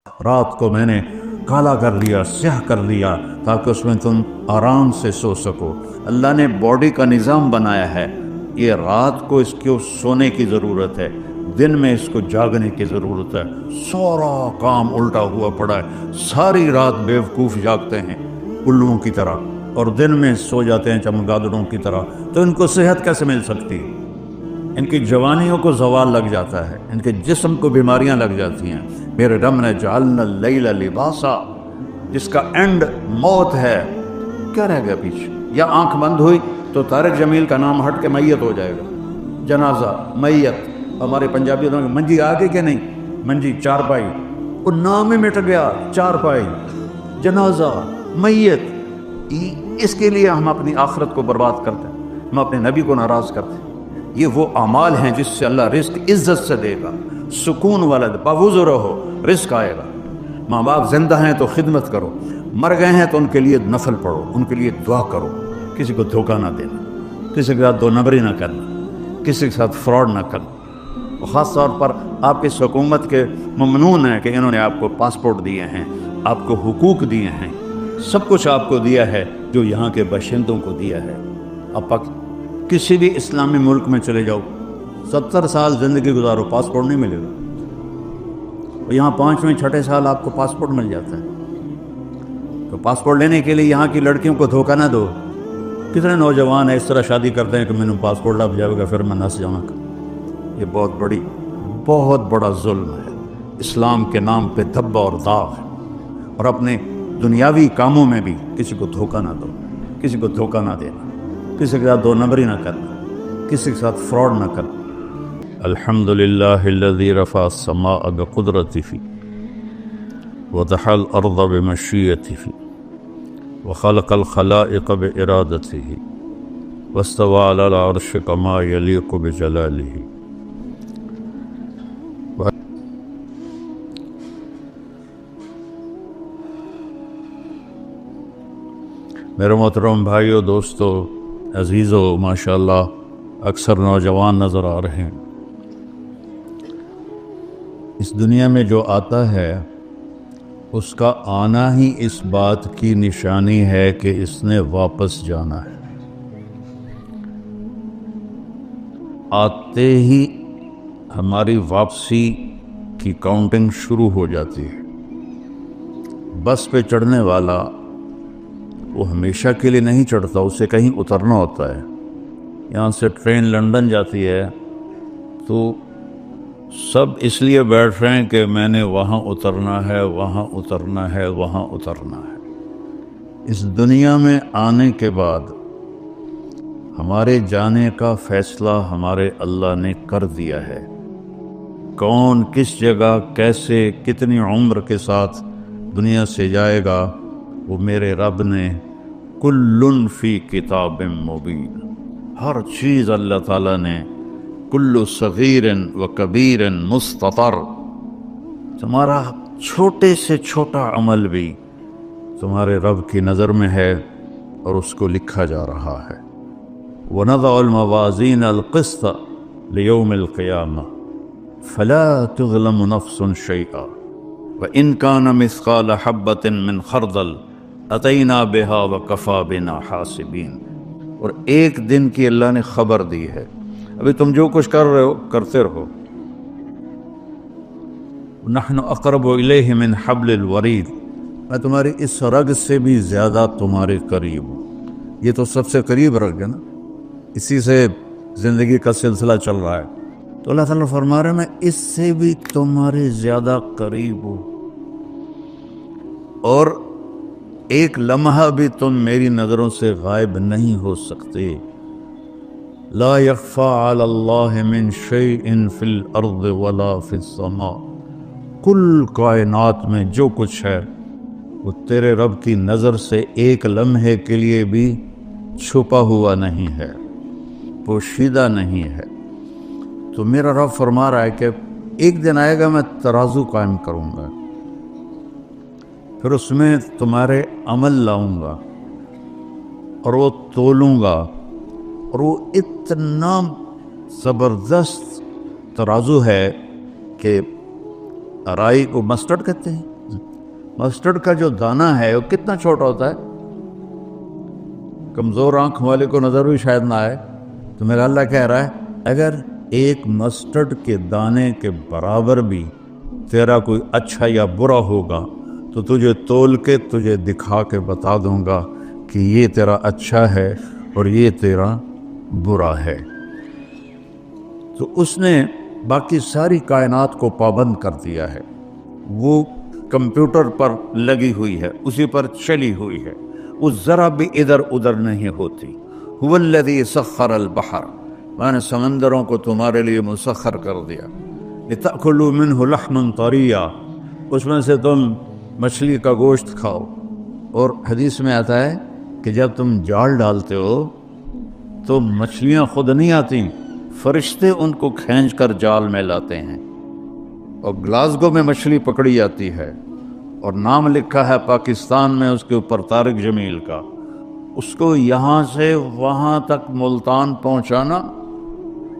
رات کو میں نے کالا کر لیا، سیاہ کر دیا تاکہ اس میں تم آرام سے سو سکو۔ اللہ نے باڈی کا نظام بنایا ہے، یہ رات کو اس کو سونے کی ضرورت ہے، دن میں اس کو جاگنے کی ضرورت ہے۔ سارا کام الٹا ہوا پڑا ہے، ساری رات بیوقوف جاگتے ہیں الوؤں کی طرح اور دن میں سو جاتے ہیں چمگادڑوں کی طرح، تو ان کو صحت کیسے مل سکتی؟ ان کی جوانیوں کو زوال لگ جاتا ہے، ان کے جسم کو بیماریاں لگ جاتی ہیں۔ میرے رب نے جعلنا اللیل لباسا، جس کا اینڈ موت ہے، کیا رہ گیا پیچھے؟ یا آنکھ بند ہوئی تو طارق جمیل کا نام ہٹ کے میت ہو جائے گا، جنازہ، میت۔ ہمارے پنجابی لوگ منجی آگے کہ نہیں، منجی چارپائی، وہ نام ہی مٹ گیا، چارپائی، جنازہ، میت۔ اس کے لیے ہم اپنی آخرت کو برباد کرتے ہیں، ہم اپنے نبی کو ناراض کرتے ہیں۔ یہ وہ اعمال ہیں جس سے اللہ رزق عزت سے دے گا، سکون والا، باوضو رہو، رزق آئے گا۔ ماں باپ زندہ ہیں تو خدمت کرو، مر گئے ہیں تو ان کے لیے نفل پڑھو، ان کے لیے دعا کرو، کسی کو دھوکہ نہ دینا، کسی کے ساتھ دو نمبری نہ کرنا، کسی کے ساتھ فراڈ نہ کرنا۔ خاص طور پر آپ کی حکومت کے ممنون ہیں کہ انہوں نے آپ کو پاسپورٹ دیے ہیں، آپ کو حقوق دیے ہیں، سب کچھ آپ کو دیا ہے جو یہاں کے باشندوں کو دیا ہے۔ اب کسی بھی اسلامی ملک میں چلے جاؤ، 70 سال زندگی گزارو، پاسپورٹ نہیں ملے گا، اور یہاں 5ویں 6 سال آپ کو پاسپورٹ مل جاتا ہے۔ تو پاسپورٹ لینے کے لیے یہاں کی لڑکیوں کو دھوکہ نہ دو۔ کتنے نوجوان ہیں اس طرح شادی کرتے ہیں کہ میں نے پاسپورٹ لگ جائے گا پھر میں نس جاؤں گا۔ یہ بہت بڑا ظلم ہے، اسلام کے نام پہ دھبہ اور داغ ہے۔ اور اپنے دنیاوی کاموں میں بھی کسی کو دھوکہ نہ دو، کسی کو دھوکہ نہ دینا، کسی کے ساتھ دو نمبری نہ کرنا، کسی کے ساتھ فراڈ نہ کرنا۔ الحمدللہ الذی رفع السماء بقدرتہ وضح الارض بمشیئتہ وخلق الخلائق بارادتہ واستوى علی العرش کما یلیق بجلالہ۔ میرے محترم بھائیو، دوستو، عزیزو، ماشاءاللہ اکثر نوجوان نظر آ رہے ہیں۔ اس دنیا میں جو آتا ہے اس کا آنا ہی اس بات کی نشانی ہے کہ اس نے واپس جانا ہے۔ آتے ہی ہماری واپسی کی کاؤنٹنگ شروع ہو جاتی ہے۔ بس پہ چڑھنے والا وہ ہمیشہ کے لیے نہیں چڑھتا، اسے کہیں اترنا ہوتا ہے۔ یہاں سے ٹرین لندن جاتی ہے تو سب اس لیے بیٹھ رہے ہیں کہ میں نے وہاں اترنا ہے، وہاں اترنا ہے، وہاں اترنا ہے۔ اس دنیا میں آنے کے بعد ہمارے جانے کا فیصلہ ہمارے اللہ نے کر دیا ہے۔ کون کس جگہ کیسے کتنی عمر کے ساتھ دنیا سے جائے گا، وہ میرے رب نے کل فی کتاب مبین، ہر چیز اللہ تعالیٰ نے کل صغیر و کبیر مستطر، تمہارا چھوٹے سے چھوٹا عمل بھی تمہارے رب کی نظر میں ہے اور اس کو لکھا جا رہا ہے۔ وَنَضَعُ الْمَوَازِينَ الْقِسْطَ لِيَوْمِ الْقِيَامَةِ فَلَا تُظْلَمُ نَفْسٌ شَيْئًا وَإِنْ كَانَ مِثْقَالَ حَبَّةٍ مِّنْ خَرْدَلٍ أَتَيْنَا بِهَا وَكَفَى بِنَا حَاسِبِينَ۔ اور ایک دن کی اللہ نے خبر دی ہے، ابھی تم جو کچھ کر رہے ہو کرتے رہو۔ نَحْنُ أَقْرَبُ إِلَيْهِ مِنْ حَبْلِ الْوَرِيدِ، میں تمہاری اس رگ سے بھی زیادہ تمہارے قریب ہوں۔ یہ تو سب سے قریب رگ ہے نا، اسی سے زندگی کا سلسلہ چل رہا ہے۔ تو اللہ تعالیٰ فرما رہے ہیں میں اس سے بھی تمہارے زیادہ قریب ہوں، اور ایک لمحہ بھی تم میری نظروں سے غائب نہیں ہو سکتے۔ لا يخفى على الله من شيء في الارض ولا في السماء، کل کائنات میں جو کچھ ہے وہ تیرے رب کی نظر سے ایک لمحے کے لیے بھی چھپا ہوا نہیں ہے، پوشیدہ نہیں ہے۔ تو میرا رب فرما رہا ہے کہ ایک دن آئے گا میں ترازو قائم کروں گا، پھر اس میں تمہارے عمل لاؤں گا اور وہ تولوں گا، اور وہ اتنا زبردست ترازو ہے کہ رائی کو مسٹرڈ کہتے ہیں، مسٹرڈ کا جو دانہ ہے وہ کتنا چھوٹا ہوتا ہے، کمزور آنکھ والے کو نظر بھی شاید نہ آئے، تو میرا اللہ کہہ رہا ہے اگر ایک مسٹرڈ کے دانے کے برابر بھی تیرا کوئی اچھا یا برا ہوگا تو تجھے تول کے تجھے دکھا کے بتا دوں گا کہ یہ تیرا اچھا ہے اور یہ تیرا برا ہے۔ تو اس نے باقی ساری کائنات کو پابند کر دیا ہے، وہ کمپیوٹر پر لگی ہوئی ہے، اسی پر چلی ہوئی ہے، وہ ذرا بھی ادھر ادھر نہیں ہوتی۔ هو الذی سخر البحر، میں نے سمندروں کو تمہارے لیے مسخر کر دیا، لتأکلوا منہ لحما طریا، اس میں سے تم مچھلی کا گوشت کھاؤ۔ اور حدیث میں آتا ہے کہ جب تم جال ڈالتے ہو تو مچھلیاں خود نہیں آتی، فرشتے ان کو کھینچ کر جال میں لاتے ہیں۔ اور گلاسگو میں مچھلی پکڑی جاتی ہے اور نام لکھا ہے پاکستان میں اس کے اوپر طارق جمیل کا، اس کو یہاں سے وہاں تک ملتان پہنچانا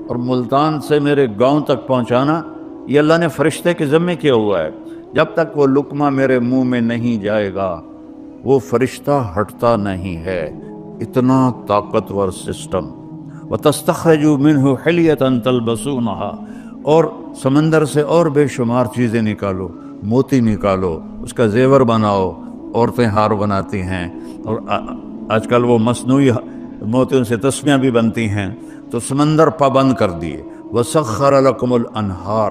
اور ملتان سے میرے گاؤں تک پہنچانا، یہ اللہ نے فرشتے کے ذمے کیا ہوا ہے۔ جب تک وہ لقمہ میرے منہ میں نہیں جائے گا وہ فرشتہ ہٹتا نہیں ہے، اتنا طاقتور سسٹم۔ وَتَسْتَخْرَجُوا مِنْهُ حِلْيَةً تَلْبَسُونَهَا، اور سمندر سے اور بے شمار چیزیں نکالو، موتی نکالو، اس کا زیور بناؤ، عورتیں ہار بناتی ہیں، اور آج کل وہ مصنوعی موتیوں سے تسمیاں بھی بنتی ہیں، تو سمندر پابند کر دیے۔ وَسَخَّرَ لَكُمُ الْأَنْهَارَ،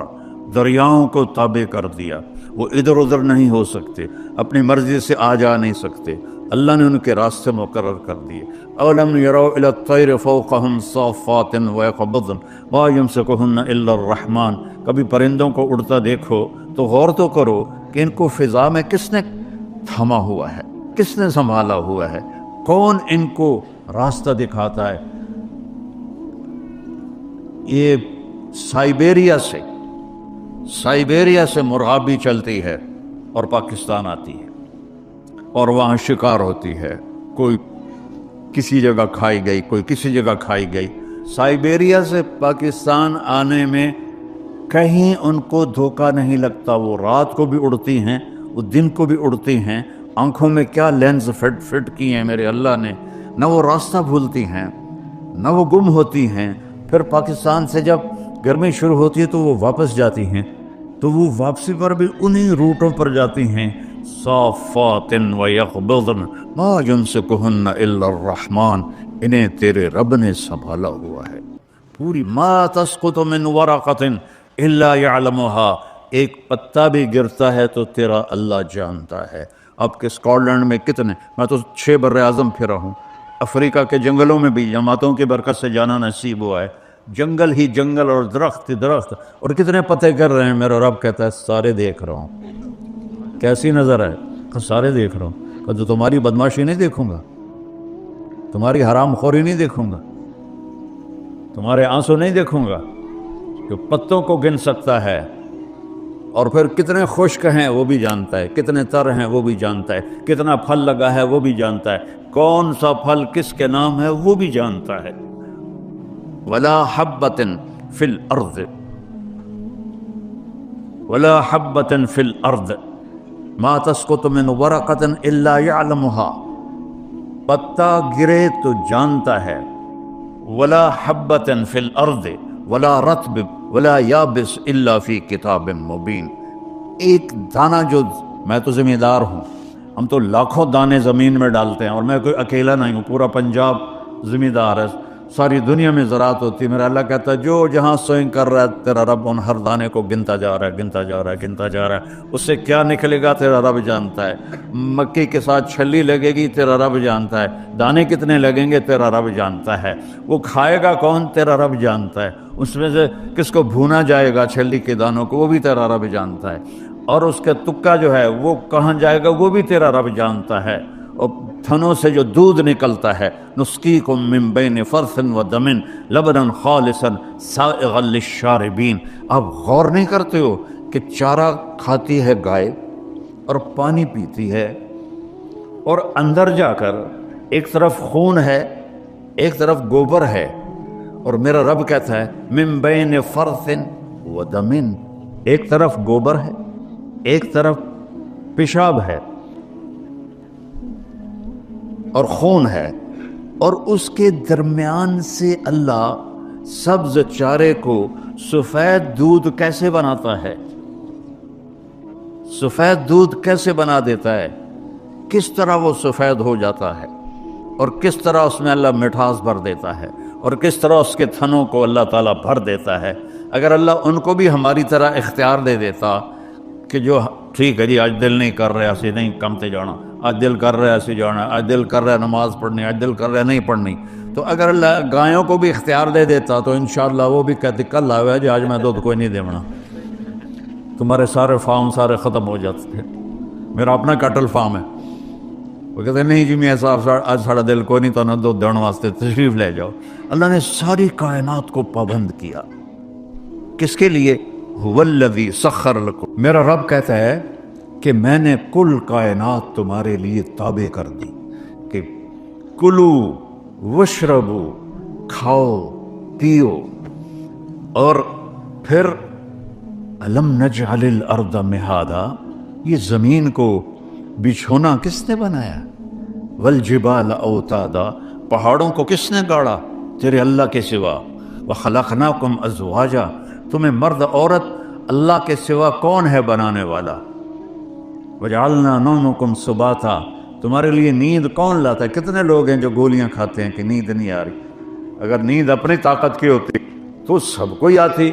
دریاؤں کو تابع کر دیا، وہ ادھر ادھر نہیں ہو سکتے، اپنی مرضی سے آ جا نہیں سکتے، اللہ نے ان کے راستے مقرر کر دیے۔ اولم یروا الی الطیر فوقہم صافات ویقبضن ما یمسکہن الا الرحمن، کبھی پرندوں کو اڑتا دیکھو تو غور تو کرو کہ ان کو فضا میں کس نے تھما ہوا ہے، کس نے سنبھالا ہوا ہے، کون ان کو راستہ دکھاتا ہے۔ یہ سائبیریا سے مرغابی چلتی ہے اور پاکستان آتی ہے اور وہاں شکار ہوتی ہے، کوئی کسی جگہ کھائی گئی، کوئی کسی جگہ کھائی گئی۔ سائبیریا سے پاکستان آنے میں کہیں ان کو دھوکہ نہیں لگتا، وہ رات کو بھی اڑتی ہیں، وہ دن کو بھی اڑتی ہیں، آنکھوں میں کیا لینز فٹ کی ہیں میرے اللہ نے، نہ وہ راستہ بھولتی ہیں نہ وہ گم ہوتی ہیں۔ پھر پاکستان سے جب گرمی شروع ہوتی ہے تو وہ واپس جاتی ہیں، تو وہ واپسی پر بھی انہی روٹوں پر جاتی ہیں۔ صافات ویقبضن ما یمسکہن الا الرحمن، انہیں تیرے رب نے سنبھالا ہوا ہے۔ پوری ما تسقط من ورقۃ الا یعلمها، ایک پتا بھی گرتا ہے تو تیرا اللہ جانتا ہے۔ اب کے اسکاٹ میں کتنے، میں تو 6 بر اعظم پھرا ہوں، افریقہ کے جنگلوں میں بھی جماعتوں کی برکت سے جانا نصیب ہوا ہے، جنگل ہی جنگل اور درخت ہی درخت، اور کتنے پتے کر رہے ہیں۔ میرا رب کہتا ہے سارے دیکھ رہا ہوں۔ کیسی نظر ہے؟ سارے دیکھ رہا ہوں۔ کہ تمہاری بدماشی نہیں دیکھوں گا، تمہاری حرام خوری نہیں دیکھوں گا، تمہارے آنسو نہیں دیکھوں گا، جو پتوں کو گن سکتا ہے، اور پھر کتنے خشک ہیں وہ بھی جانتا ہے، کتنے تر ہیں وہ بھی جانتا ہے، کتنا پھل لگا ہے وہ بھی جانتا ہے، کون سا پھل کس کے نام ہے وہ بھی جانتا ہے۔ ولا حبۃ فی الارض، ولا حبۃ فی الارض ما تسقط من ورقۃ الا یعلمها، پتا گرے تو جانتا ہے۔ ولا حبۃ فی الارض ولا رطب ولا یابس الا فی کتاب مبین، ایک دانہ جو، میں تو ذمہ دار ہوں، ہم تو لاکھوں دانے زمین میں ڈالتے ہیں، اور میں کوئی اکیلا نہیں ہوں، پورا پنجاب ذمہ دار ہے، ساری دنیا میں زراعت ہوتی ہے۔ میرا اللہ کہتا ہے جو جہاں سوئنگ کر رہا ہے تیرا رب ان ہر دانے کو گنتا جا رہا ہے، گنتا جا رہا ہے، گنتا جا رہا ہے، اس سے کیا نکلے گا تیرا رب جانتا ہے۔ مکئی کے ساتھ چھلی لگے گی تیرا رب جانتا ہے، دانے کتنے لگیں گے تیرا رب جانتا ہے، وہ کھائے گا کون تیرا رب جانتا ہے، اس میں سے کس کو بھونا جائے گا چھلی کے دانوں کو وہ بھی تیرا رب جانتا ہے، اور اس کا تکا جو ہے وہ کہاں جائے گا وہ بھی تیرا رب جانتا ہے۔ اور تھنوں سے جو دودھ نکلتا ہے، نسقیکم من بین فرث ودم لبنا خالصا سائغا للشاربین، آپ غور نہیں کرتے ہو کہ چارہ کھاتی ہے گائے اور پانی پیتی ہے، اور اندر جا کر ایک طرف خون ہے ایک طرف گوبر ہے، اور میرا رب کہتا ہے من بین فرث ودم، ایک طرف گوبر ہے ایک طرف پیشاب ہے اور خون ہے، اور اس کے درمیان سے اللہ سبز چارے کو سفید دودھ کیسے بناتا ہے؟ سفید دودھ کیسے بنا دیتا ہے؟ کس طرح وہ سفید ہو جاتا ہے، اور کس طرح اس میں اللہ مٹھاس بھر دیتا ہے، اور کس طرح اس کے تھنوں کو اللہ تعالیٰ بھر دیتا ہے۔ اگر اللہ ان کو بھی ہماری طرح اختیار دے دیتا کہ جو ٹھیک ہے جی آج دل نہیں کر رہا ایسے نہیں کم تے جانا، آج دل کر رہا ہے ایسے جانا، آج دل کر رہا ہے نماز پڑھنی، آج دل کر رہا ہے نہیں پڑھنی، تو اگر اللہ گایوں کو بھی اختیار دے دیتا تو انشاءاللہ وہ بھی کہتے کل آوے جی آج میں دودھ کوئی نہیں دیونا، تمہارے سارے فارم سارے ختم ہو جاتے تھے۔ میرا اپنا کیٹل فارم ہے، وہ کہتے ہیں نہیں جی میاں صاحب آج ساڑا دل کوئی نہیں تو نہ دودھ دینے واسطے تشریف لے جاؤ۔ اللہ نے ساری کائنات کو پابند کیا، کس کے لیے؟ هو الذی سخر لکم، میرا رب کہتا ہے کہ میں نے کل کائنات تمہارے لیے تابع کر دی، کہ کلو وشربو، کھاؤ پیو، اور پھر الم نجعل الارض مہادا، یہ زمین کو بچھونا کس نے بنایا؟ والجبال اوتادا، پہاڑوں کو کس نے گاڑا تیرے اللہ کے سوا؟ وخلقناکم ازواجا، تمہیں مرد عورت اللہ کے سوا کون ہے بنانے والا؟ وجعلنا نومکم سباتا، تمہارے لیے نیند کون لاتا ہے؟ کتنے لوگ ہیں جو گولیاں کھاتے ہیں کہ نیند نہیں آ رہی؟ اگر نیند اپنی طاقت کی ہوتی تو سب کو ہی آتی۔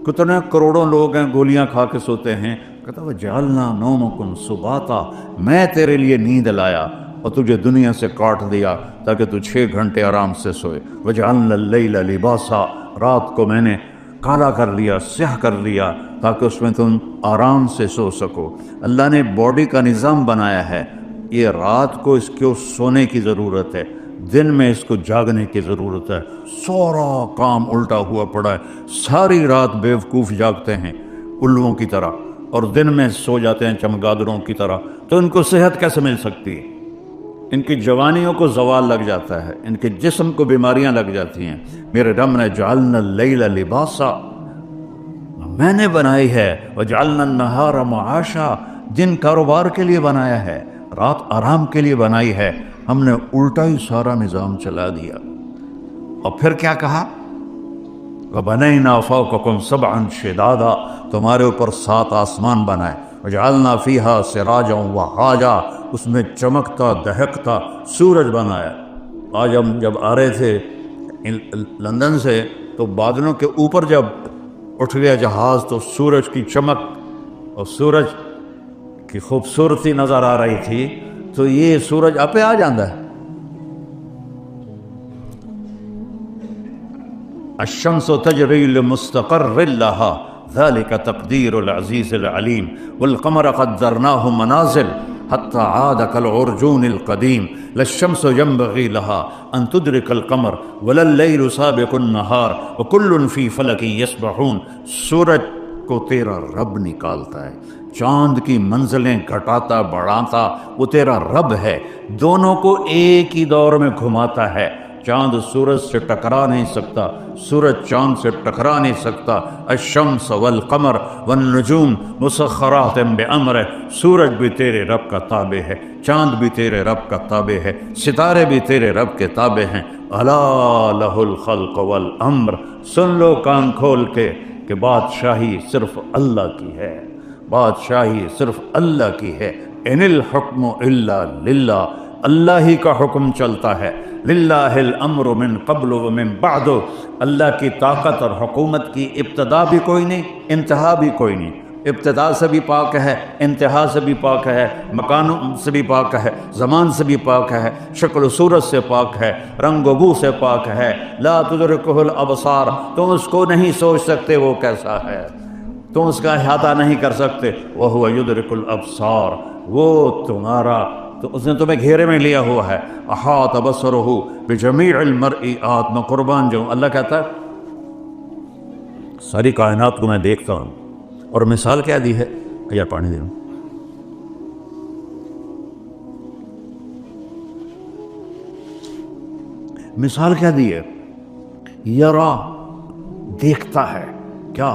کتنے کروڑوں لوگ ہیں گولیاں کھا کے سوتے ہیں، کہتا وجعلنا نومکم سباتا، میں تیرے لیے نیند لایا اور تجھے دنیا سے کاٹ دیا تاکہ تو 6 گھنٹے آرام سے سوئے۔ وجعلنا اللیل لباسا، رات کو میں نے کالا کر لیا، سیاہ کر لیا تاکہ اس میں تم آرام سے سو سکو۔ اللہ نے باڈی کا نظام بنایا ہے، یہ رات کو اس کو سونے کی ضرورت ہے، دن میں اس کو جاگنے کی ضرورت ہے۔ سارا کام الٹا ہوا پڑا ہے، ساری رات بیوقوف جاگتے ہیں الووں کی طرح، اور دن میں سو جاتے ہیں چمگادڑوں کی طرح، تو ان کو صحت کیسے مل سکتی ہے؟ ان کی جوانیوں کو زوال لگ جاتا ہے، ان کے جسم کو بیماریاں لگ جاتی ہیں۔ میرے رب نے جعلنا اللیل لباسا، میں نے بنائی ہے، وجعلنا النہار معاشا، دن کاروبار کے لیے بنایا ہے، رات آرام کے لیے بنائی ہے۔ ہم نے الٹا ہی سارا نظام چلا دیا۔ اور پھر کیا کہا؟ وَبَنَيْنَا فَوْقَكُمْ سَبْعًا شِدَادًا، تمہارے اوپر 7 آسمان بنائے۔ وَجَعَلْنَا فِيهَا سِرَاجًا وَهَاجًا، اس میں چمکتا دہکتا سورج بنایا۔ آج ہم جب آ رہے تھے لندن سے تو بادلوں کے اوپر جب اٹھ گیا جہاز تو سورج کی چمک اور سورج کی خوبصورتی نظر آ رہی تھی، تو یہ سورج آپ آ جاندہ ہے۔ الشمس تجری لمستقر لها ذلك تقدیر العزیز العلیم والقمر قدرناه منازل حتى عاد كالعرجون القدیم للشمس ينبغي لها ان تدرك القمر ولا الليل سابق النهار وكل في فلك يسبحون، سورج کو تیرا رب نکالتا ہے، چاند کی منزلیں گھٹاتا بڑھاتا وہ تیرا رب ہے، دونوں کو ایک ہی دور میں گھماتا ہے۔ چاند سورج سے ٹکرا نہیں سکتا، سورج چاند سے ٹکرا نہیں سکتا۔ الشمس والقمر والنجوم مسخرات بامرہ، سورج بھی تیرے رب کا تابع ہے، چاند بھی تیرے رب کا تابع ہے، ستارے بھی تیرے رب کے تابع ہیں۔ الا لہ الخلق والامر، سن لو کان کھول کے کہ بادشاہی صرف اللہ کی ہے، بادشاہی صرف اللہ کی ہے۔ ان الحکم الا للہ، اللہ ہی کا حکم چلتا ہے۔ للہ الامر من قبل و من بعد، اللہ کی طاقت اور حکومت کی ابتدا بھی کوئی نہیں، انتہا بھی کوئی نہیں۔ ابتدا سے بھی پاک ہے، انتہا سے بھی پاک ہے، مکان سے بھی پاک ہے، زمان سے بھی پاک ہے، شکل و صورت سے پاک ہے، رنگ و بو سے پاک ہے۔ لا تدرکہ الابصار، تم اس کو نہیں سوچ سکتے وہ کیسا ہے، تم اس کا احاطہ نہیں کر سکتے۔ وہو یدرک الابصار، وہ تمہارا تو اس نے تمہیں گھیرے میں لیا ہوا ہے۔ احاط بصرہ بجمیع المرئیات، میں قربان جاؤں، اللہ کہتا ہے ساری کائنات کو میں دیکھتا ہوں۔ اور مثال کیا دی ہے؟ یار پانی دے رہا ہوں۔ مثال کیا دی ہے؟ یرا، دیکھتا ہے کیا؟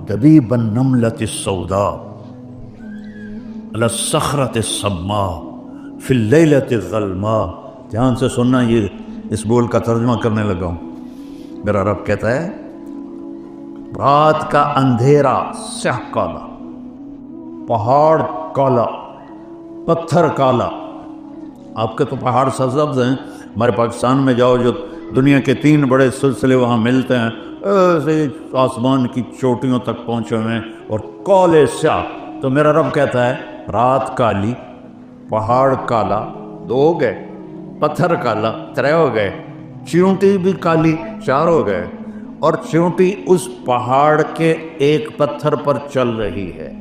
دبیب النملۃ السوداء، علی الصخرۃ الصماء فی اللیلۃ الظلماء. دھیان سے سننا، یہ اس بول کا ترجمہ کرنے لگا ہوں. میرا رب کہتا ہے رات کا اندھیرا سیاہ کالا، پہاڑ کالا، پتھر کالا. آپ کے تو پہاڑ سرسبز ہیں، ہمارے پاکستان میں جاؤ جو دنیا کے 3 بڑے سلسلے وہاں ملتے ہیں، ایسے آسمان کی چوٹیوں تک پہنچے ہوئے ہیں اور کالے سیاہ. تو میرا رب کہتا ہے رات کالی، پہاڑ کالا، 2 ہو گئے، پتھر کالا 3 ہو گئے، چیونٹی بھی کالی 4 ہو گئے، اور چیونٹی اس پہاڑ کے ایک پتھر پر چل رہی ہے،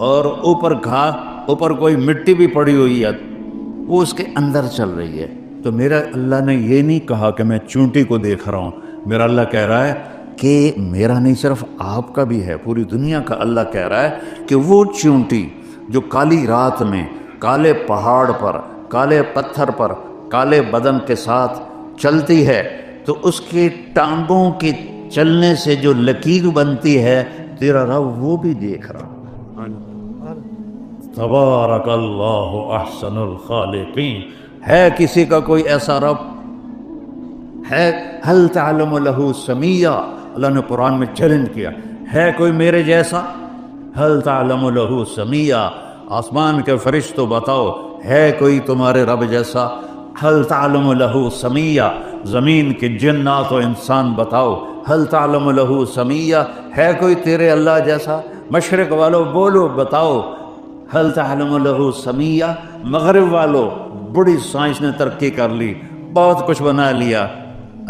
اور اوپر کوئی مٹی بھی پڑی ہوئی ہے، وہ اس کے اندر چل رہی ہے. تو میرا اللہ نے یہ نہیں کہا کہ میں چونٹی کو دیکھ رہا ہوں، میرا اللہ کہہ رہا ہے کہ میرا نہیں صرف آپ کا بھی ہے، پوری دنیا کا اللہ کہہ رہا ہے کہ وہ چونٹی جو کالی رات میں کالے پہاڑ پر، کالے پتھر پر، کالے بدن کے ساتھ چلتی ہے، تو اس کے ٹانگوں کے چلنے سے جو لکیر بنتی ہے تیرا رب وہ بھی دیکھ رہا. تبارک اللہ احسن الخالقین. ہے کسی کا کوئی ایسا رب؟ ہے؟ هل تعلم له سمیہ. اللہ نے قرآن میں چیلنج کیا، ہے کوئی میرے جیسا؟ هل تعلم له سمیہ. آسمان کے فرشتوں بتاؤ، ہے کوئی تمہارے رب جیسا؟ هل تعلم له سمیہ. زمین کے جنات و انسان بتاؤ، هل تعلم له سمیہ. ہے کوئی تیرے اللہ جیسا؟ مشرق والو بولو، بتاؤ هل تعلم له سمیہ. مغرب والو، بڑی سائنس نے ترقی کر لی، بہت کچھ بنا لیا،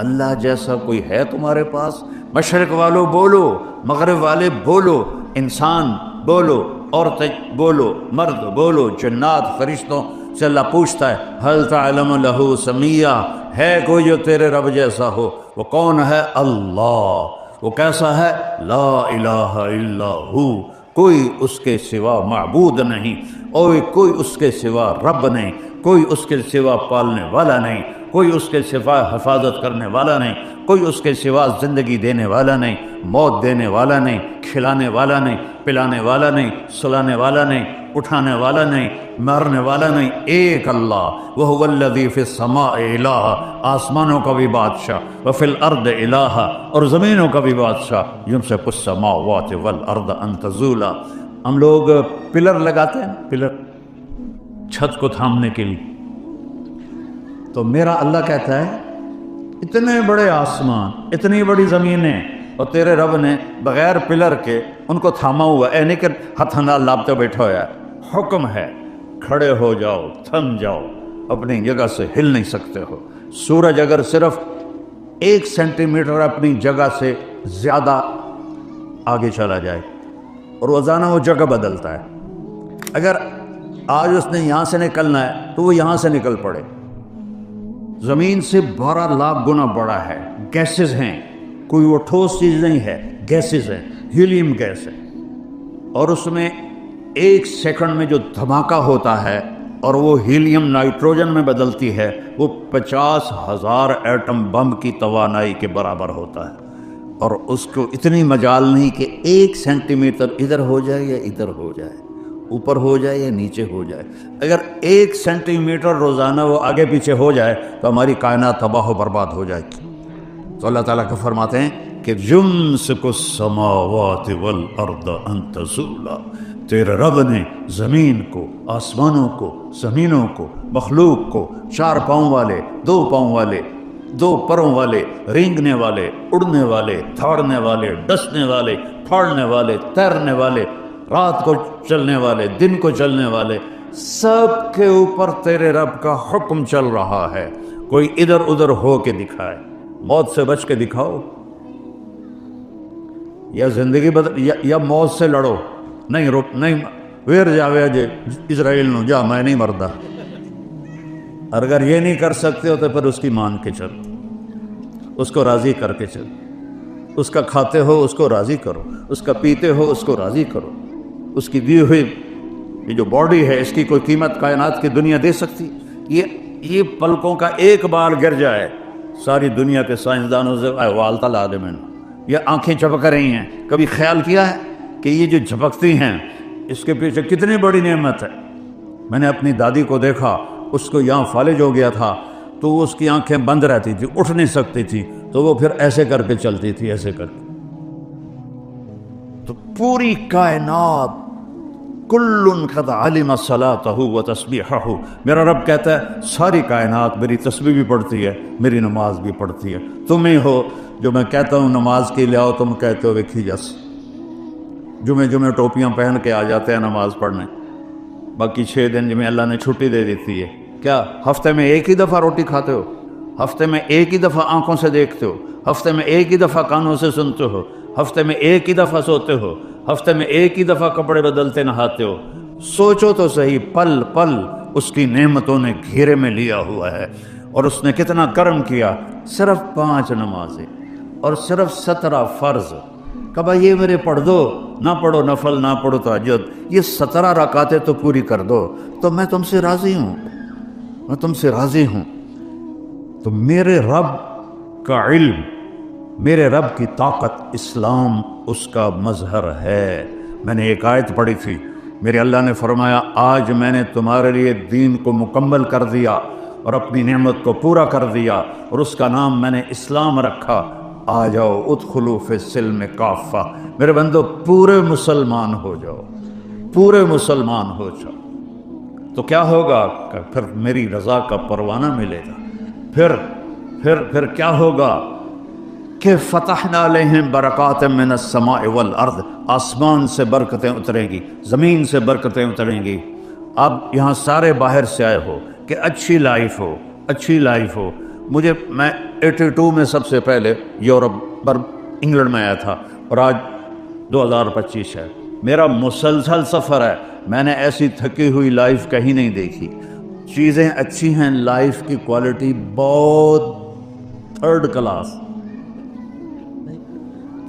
اللہ جیسا کوئی ہے تمہارے پاس؟ مشرق والو بولو، مغرب والے بولو، انسان بولو، عورتیں بولو، مرد بولو، جنات فرشتوں سے اللہ پوچھتا ہے هل تعلم له سمیہ. ہے کوئی جو تیرے رب جیسا ہو؟ وہ کون ہے؟ اللہ. وہ کیسا ہے؟ لا الہ الا ہو. کوئی اس کے سوا معبود نہیں، اور کوئی اس کے سوا رب نہیں، کوئی اس کے سوا پالنے والا نہیں، کوئی اس کے سوا حفاظت کرنے والا نہیں، کوئی اس کے سوا زندگی دینے والا نہیں، موت دینے والا نہیں، کھلانے والا نہیں، پلانے والا نہیں، سلانے والا نہیں، اٹھانے والا نہیں، مارنے والا نہیں. ایک اللہ. وَهُوَ الَّذِي فِي السَّمَاءِ إِلَٰهٌ. آسمانوں کا بھی بادشاہ، وَفِي الْأَرْضِ إِلَٰهٌ. اور زمینوں کا بھی بادشاہ. يُمْسِكُ السَّمَاوَاتِ وَالْأَرْضَ أَن تَزُولَا. ہم لوگ پلر لگاتے ہیں، پلر چھت کو تھامنے کے لیے. تو میرا اللہ کہتا ہے اتنے بڑے آسمان، اتنی بڑی زمینیں، اور تیرے رب نے بغیر پلر کے ان کو تھاما ہوا ہے. نہیں کہ ہتھ نال لابتے بیٹھا ہوا ہے. حکم ہے کھڑے ہو جاؤ، تھم جاؤ، اپنی جگہ سے ہل نہیں سکتے ہو. سورج اگر صرف 1 سینٹی میٹر اپنی جگہ سے زیادہ آگے چلا جائے، اور روزانہ وہ جگہ بدلتا ہے، اگر آج اس نے یہاں سے نکلنا ہے تو وہ یہاں سے نکل پڑے. زمین سے 12 لاکھ گنا بڑا ہے. گیسز ہیں، کوئی وہ ٹھوس چیز نہیں ہے، گیسز ہیں، ہیلیم گیس ہے. اور اس میں 1 سیکنڈ میں جو دھماکہ ہوتا ہے اور وہ ہیلیم نائٹروجن میں بدلتی ہے، وہ 50,000 ایٹم بم کی توانائی کے برابر ہوتا ہے. اور اس کو اتنی مجال نہیں کہ 1 سینٹی میٹر ادھر ہو جائے یا ادھر ہو جائے، اوپر ہو جائے یا نیچے ہو جائے. اگر 1 سینٹی میٹر روزانہ وہ آگے پیچھے ہو جائے تو ہماری کائنات تباہ و برباد ہو جائے گی. تو اللہ تعالیٰ کو فرماتے ہیں کہ یمسک السماوات والارض ان تزولا. تیرے رب نے زمین کو، آسمانوں کو، زمینوں کو، مخلوق کو، 4 پاؤں والے، 2 پاؤں والے، 2 پروں والے، رینگنے والے، اڑنے والے، تھاڑنے والے، ڈسنے والے، پھاڑنے والے، تیرنے والے، رات کو چلنے والے، دن کو چلنے والے، سب کے اوپر تیرے رب کا حکم چل رہا ہے. کوئی ادھر ادھر ہو کے دکھائے، موت سے بچ کے دکھاؤ، یا زندگی بدل یا موت سے لڑو. نہیں ویر جاوے جے اسرائیل نو جا، میں نہیں مردا. اور اگر یہ نہیں کر سکتے ہو تو پھر اس کی مان کے چل، اس کو راضی کر کے چل. اس کا کھاتے ہو اس کو راضی کرو، اس کا پیتے ہو اس کو راضی کرو. اس کی دی ہوئی یہ جو باڈی ہے، اس کی کوئی قیمت کائنات کی دنیا دے سکتی؟ یہ پلکوں کا ایک بال گر جائے، ساری دنیا کے سائنسدانوں سے والتا لا دے. میں نے یہ آنکھیں چپک رہی ہیں، کبھی خیال کیا ہے کہ یہ جو جھپکتی ہیں اس کے پیچھے کتنی بڑی نعمت ہے۔ میں نے اپنی دادی کو دیکھا، اس کو یہاں فالج ہو گیا تھا تو اس کی آنکھیں بند رہتی تھی، اٹھ نہیں سکتی تھی، تو وہ پھر ایسے کر کے چلتی تھی، ایسے کر کے۔ تو پوری کائنات کل قد علم صلاتہ و تسبیحہ، میرا رب کہتا ہے ساری کائنات میری تسبیح بھی پڑھتی ہے، میری نماز بھی پڑھتی ہے۔ تم ہی ہو جو میں کہتا ہوں نماز کے لیے آؤ، تم کہتے ہو ویکھی جس، جمعے ٹوپیاں پہن کے آ جاتے ہیں نماز پڑھنے، باقی 6 دن جمعے اللہ نے چھٹی دے دیتی ہے۔ کیا ہفتے میں ایک ہی دفعہ روٹی کھاتے ہو؟ ہفتے میں ایک ہی دفعہ آنکھوں سے دیکھتے ہو؟ ہفتے میں ایک ہی دفعہ کانوں سے سنتے ہو؟ ہفتے میں ایک ہی دفعہ سوتے ہو؟ ہفتے میں ایک ہی دفعہ کپڑے بدلتے نہاتے ہو؟ سوچو تو صحیح، پل پل اس کی نعمتوں نے گھیرے میں لیا ہوا ہے، اور اس نے کتنا کرم کیا۔ صرف 5 نمازیں اور صرف 17 فرض، کبھا یہ میرے پڑھ دو، نہ پڑھو نفل، نہ پڑھو تہجد، یہ 17 رکعتیں تو پوری کر دو تو میں تم سے راضی ہوں، میں تم سے راضی ہوں۔ تو میرے رب کا علم، میرے رب کی طاقت، اسلام اس کا مظہر ہے۔ میں نے ایک آیت پڑھی تھی، میرے اللہ نے فرمایا آج میں نے تمہارے لیے دین کو مکمل کر دیا اور اپنی نعمت کو پورا کر دیا، اور اس کا نام میں نے اسلام رکھا۔ آ جاؤ ادخلوا فی السلم کافہ، میرے بندو پورے مسلمان ہو جاؤ، پورے مسلمان ہو جاؤ۔ تو کیا ہوگا کہ پھر میری رضا کا پروانہ ملے گا، پھر کیا ہوگا کہ فتحنا علیہم برکات من السماء والارض، آسمان سے برکتیں اتریں گی، زمین سے برکتیں اتریں گی۔ اب یہاں سارے باہر سے آئے ہو کہ اچھی لائف ہو، اچھی لائف ہو۔ میں 82 میں سب سے پہلے یورپ پر انگلینڈ میں آیا تھا، اور آج 2025 ہے۔ میرا مسلسل سفر ہے، میں نے ایسی تھکی ہوئی لائف کہیں نہیں دیکھی۔ چیزیں اچھی ہیں، لائف کی کوالٹی بہت 3rd کلاس،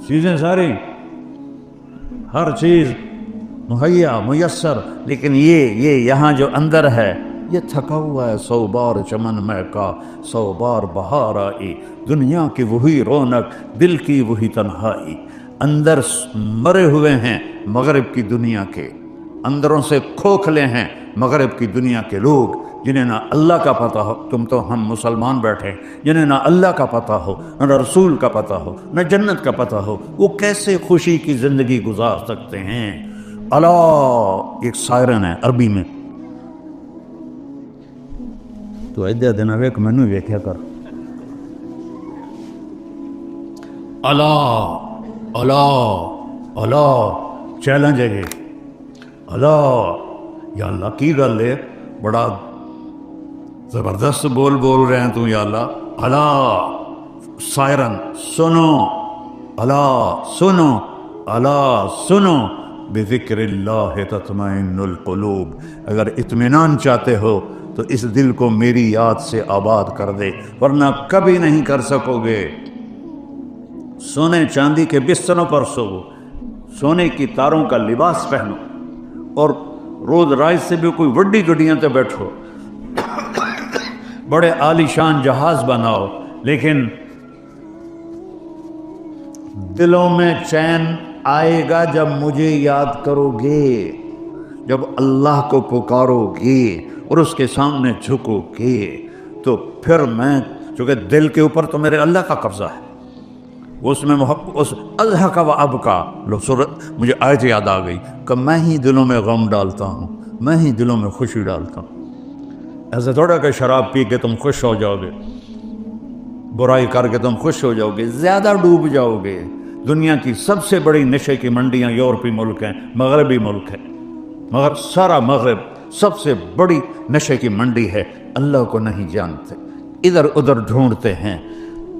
چیزیں ساری، ہر چیز مہیا میسر، لیکن یہ یہاں جو اندر ہے یہ تھکا ہوا ہے۔ 100 بار چمن مہکا، 100 بار بہار آئی، دنیا کی وہی رونق، دل کی وہی تنہائی۔ اندر مرے ہوئے ہیں مغرب کی دنیا کے، اندروں سے کھوکھلے ہیں مغرب کی دنیا کے لوگ، جنہیں نہ اللہ کا پتہ ہو، تم تو ہم مسلمان بیٹھے، جنہیں نہ اللہ کا پتہ ہو، نہ رسول کا پتہ ہو، نہ جنت کا پتہ ہو، وہ کیسے خوشی کی زندگی گزار سکتے ہیں؟ اللہ ایک سائرن ہے عربی میں، تو ایدہ دن ویک میں نوی ویکھیا کر، اللہ اللہ اللہ، چیلنج ہے یہ، اللہ یا اللہ کی گل ہے، بڑا زبردست بول رہے ہیں تم، یا اللہ اللہ سائرن سنو، اللہ سنو، اللہ سنو، بذکر اللہ تطمئن القلوب۔ اگر اطمینان چاہتے ہو تو اس دل کو میری یاد سے آباد کر دے، ورنہ کبھی نہیں کر سکو گے۔ سونے چاندی کے بستروں پر سو، سونے کی تاروں کا لباس پہنو، اور روز رائج سے بھی کوئی وڈی گڈیاں تے بیٹھو، بڑے عالی شان جہاز بناؤ، لیکن دلوں میں چین آئے گا جب مجھے یاد کرو گے، جب اللہ کو پکارو گے اور اس کے سامنے جھکو گے، تو پھر میں، چونکہ دل کے اوپر تو میرے اللہ کا قبضہ ہے، اس میں محبت، اس اضحک و ابکا، مجھے آیت یاد آ گئی کہ میں ہی دلوں میں غم ڈالتا ہوں، میں ہی دلوں میں خوشی ڈالتا ہوں۔ ایسا تھوڑا کہ شراب پی کے تم خوش ہو جاؤ گے، برائی کر کے تم خوش ہو جاؤ گے، زیادہ ڈوب جاؤ گے۔ دنیا کی سب سے بڑی نشے کی منڈیاں یورپی ملک ہیں، مغربی ملک ہیں، مگر سارا مغرب سب سے بڑی نشے کی منڈی ہے۔ اللہ کو نہیں جانتے، ادھر ادھر ڈھونڈتے ہیں،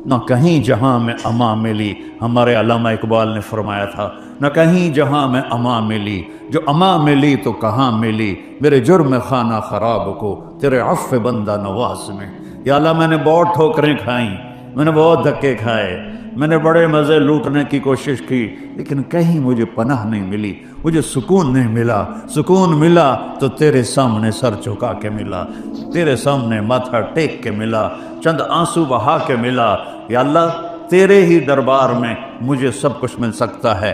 نہ کہیں جہاں میں امان ملی، ہمارے علامہ اقبال نے فرمایا تھا، نہ کہیں جہاں میں امان ملی، جو امان ملی تو کہاں ملی، میرے جرم خانہ خراب کو تیرے عفو بندہ نواز میں۔ یا اللہ میں نے بہت ٹھوکریں کھائیں، میں نے بہت دھکے کھائے، میں نے بڑے مزے لوٹنے کی کوشش کی، لیکن کہیں مجھے پناہ نہیں ملی، مجھے سکون نہیں ملا۔ سکون ملا تو تیرے سامنے سر جھکا کے ملا، تیرے سامنے ماتھا ٹیک کے ملا، چند آنسو بہا کے ملا۔ یا اللہ تیرے ہی دربار میں مجھے سب کچھ مل سکتا ہے۔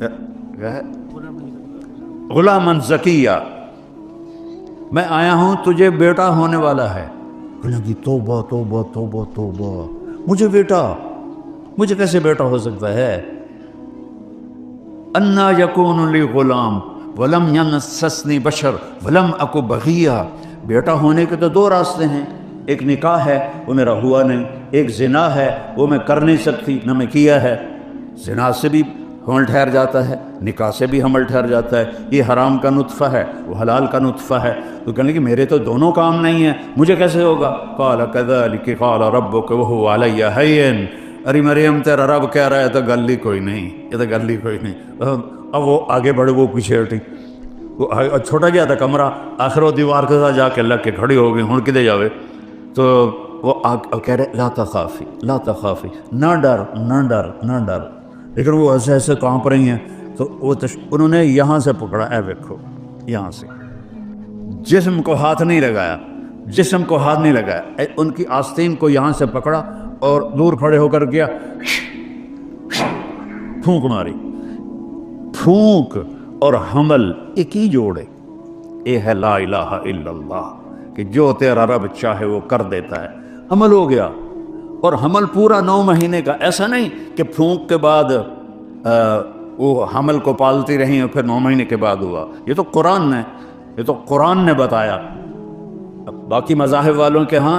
کیا ہے؟ غلامن زکیہ، میں آیا ہوں تجھے بیٹا ہونے والا ہے۔ کہنے لگی توبہ توبہ توبہ توبہ، مجھے بیٹا، مجھے کیسے بیٹا ہو سکتا ہے؟ انا یکون لی غلام ولم یمسسنی بشر ولم اکو بغیہ۔ بیٹا ہونے کے تو دو راستے ہیں، ایک نکاح ہے وہ میرا ہوا نہیں، ایک زنا ہے وہ میں کر نہیں سکتی نہ میں کیا ہے۔ زنا سے بھی حمل ٹھہر جاتا ہے، نکاح سے بھی حمل ٹھہر جاتا ہے، یہ حرام کا نطفہ ہے وہ حلال کا نطفہ ہے۔ تو کہنے کہ میرے تو دونوں کام نہیں ہیں، مجھے کیسے ہوگا؟ قال کذلک قال ربک وہو علی ہین۔ ارے مریم تیرا رب کہہ رہا ہے تو گل ہی کوئی نہیں، یہ تو گل ہی کوئی نہیں۔ اب وہ آگے بڑھے، وہ پیچھے ہٹی، وہ چھوٹا جہا تھا کمرہ، آخر وہ دیوار کے ساتھ جا کے لگ کے کھڑی ہو گئی، ہن کدے جاوے؟ تو وہ کہہ رہے لا تخافی لا تخافی، نہ ڈر نہ ڈر نہ ڈر، لیکن وہ ایسے ایسے کانپ رہی ہیں۔ تو وہ انہوں نے یہاں سے پکڑا، اے دیکھو یہاں سے، جسم کو ہاتھ نہیں لگایا، جسم کو ہاتھ نہیں لگایا، ان کی آستین کو یہاں سے پکڑا اور دور کھڑے ہو کر گیا، پھونک ماری۔ پھونک اور حمل ایک ہی جوڑے، یہ ہے لا الہ الا اللہ، کہ جو تیرا رب چاہے وہ کر دیتا ہے۔ حمل ہو گیا، اور حمل پورا 9 مہینے کا، ایسا نہیں کہ پھونک کے بعد وہ حمل کو پالتی رہی اور پھر 9 مہینے کے بعد ہوا۔ یہ تو قرآن نے، یہ تو قرآن نے بتایا۔ باقی مذاہب والوں کے ہاں